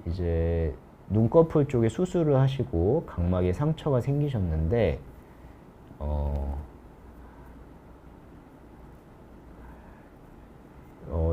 Speaker 1: 이제 눈꺼풀 쪽에 수술을 하시고 각막에 상처가 생기셨는데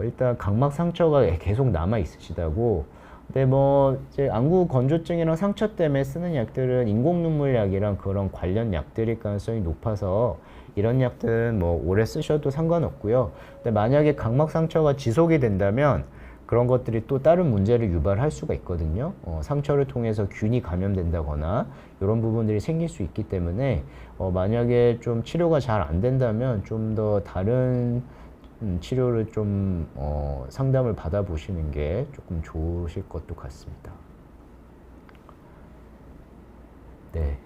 Speaker 1: 일단 각막 상처가 계속 남아 있으시다고. 근데 뭐 이제 안구 건조증이랑 상처 때문에 쓰는 약들은 인공 눈물 약이랑 그런 관련 약들일 가능성이 높아서 이런 약들은 뭐 오래 쓰셔도 상관없고요. 근데 만약에 각막 상처가 지속이 된다면 그런 것들이 또 다른 문제를 유발할 수가 있거든요. 상처를 통해서 균이 감염된다거나 이런 부분들이 생길 수 있기 때문에 만약에 좀 치료가 잘 안 된다면 좀 더 다른 치료를 좀 상담을 받아보시는 게 조금 좋으실 것도 같습니다. 네,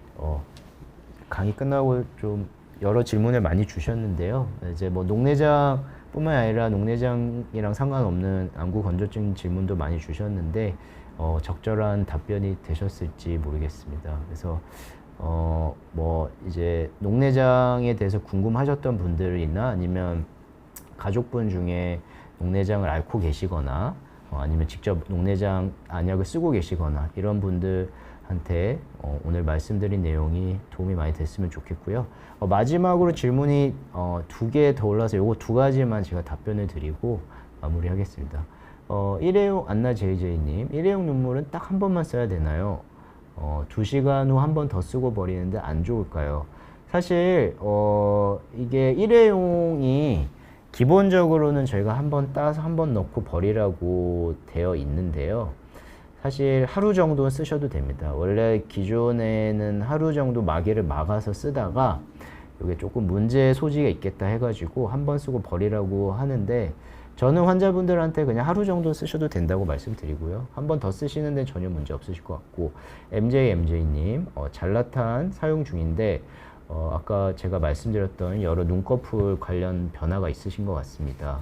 Speaker 1: 강의 끝나고 좀 여러 질문을 많이 주셨는데요. 이제 뭐 녹내장 뿐만 아니라 녹내장이랑 상관없는 안구 건조증 질문도 많이 주셨는데 적절한 답변이 되셨을지 모르겠습니다. 그래서 뭐 이제 녹내장에 대해서 궁금하셨던 분들이나 아니면 가족분 중에 녹내장을 앓고 계시거나 아니면 직접 녹내장 안약을 쓰고 계시거나 이런 분들한테 오늘 말씀드린 내용이 도움이 많이 됐으면 좋겠고요. 마지막으로 질문이 2개 더 올라서 요거 2가지만 제가 답변을 드리고 마무리하겠습니다. 일회용 안나 JJ님, 일회용 눈물은 딱 한 번만 써야 되나요? 2시간 후 한 번 더 쓰고 버리는데 안 좋을까요? 사실 이게 일회용이 기본적으로는 저희가 한 번 따서 한 번 넣고 버리라고 되어 있는데요. 사실 하루 정도 쓰셔도 됩니다. 원래 기존에는 하루 정도 마개를 막아서 쓰다가 이게 조금 문제 소지가 있겠다 해가지고 한 번 쓰고 버리라고 하는데, 저는 환자분들한테 그냥 하루 정도 쓰셔도 된다고 말씀드리고요. 한 번 더 쓰시는 데 전혀 문제 없으실 것 같고, MJ님, 잘라탄 사용 중인데 아까 제가 말씀드렸던 여러 눈꺼풀 관련 변화가 있으신 것 같습니다.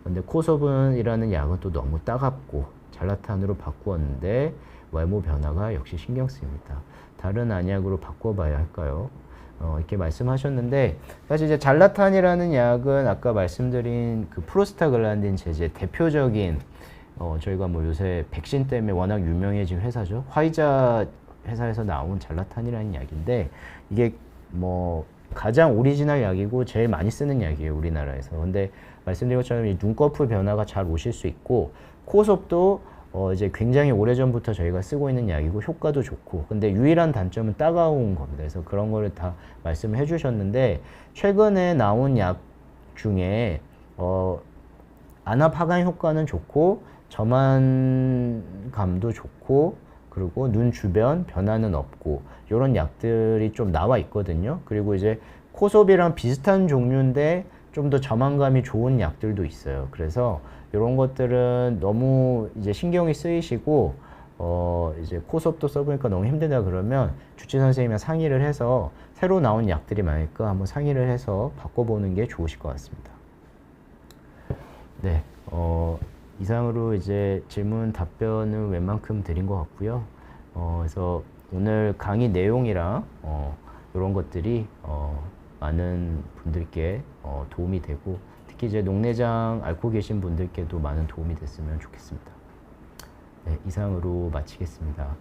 Speaker 1: 근데 코소분이라는 약은 또 너무 따갑고 잘라탄으로 바꾸었는데 외모 변화가 역시 신경 쓰입니다. 다른 안약으로 바꿔봐야 할까요? 이렇게 말씀하셨는데, 사실 이제 잘라탄이라는 약은 아까 말씀드린 그 프로스타글란딘 제제 대표적인 저희가 뭐 요새 백신 때문에 워낙 유명해진 회사죠. 화이자 회사에서 나온 잘라탄이라는 약인데, 이게 뭐 가장 오리지널 약이고 제일 많이 쓰는 약이에요, 우리나라에서. 근데 말씀드린 것처럼 이 눈꺼풀 변화가 잘 오실 수 있고, 코섭도 이제 굉장히 오래전부터 저희가 쓰고 있는 약이고 효과도 좋고, 근데 유일한 단점은 따가운 겁니다. 그래서 그런 거를 다 말씀을 해주셨는데, 최근에 나온 약 중에 안압 하강 효과는 좋고 저만감도 좋고 그리고 눈 주변 변화는 없고 이런 약들이 좀 나와 있거든요. 그리고 이제 코섭이랑 비슷한 종류인데 좀 더 저만감이 좋은 약들도 있어요. 그래서 이런 것들은 너무 이제 신경이 쓰이시고 이제 코수업도 써보니까 너무 힘들다 그러면 주치 선생님이랑 상의를 해서 새로 나온 약들이 많으니까 한번 상의를 해서 바꿔보는 게 좋으실 것 같습니다. 네, 이상으로 이제 질문 답변은 웬만큼 드린 것 같고요. 그래서 오늘 강의 내용이랑 이런 것들이 많은 분들께 도움이 되고 특히 이제 녹내장 앓고 계신 분들께도 많은 도움이 됐으면 좋겠습니다. 네, 이상으로 마치겠습니다.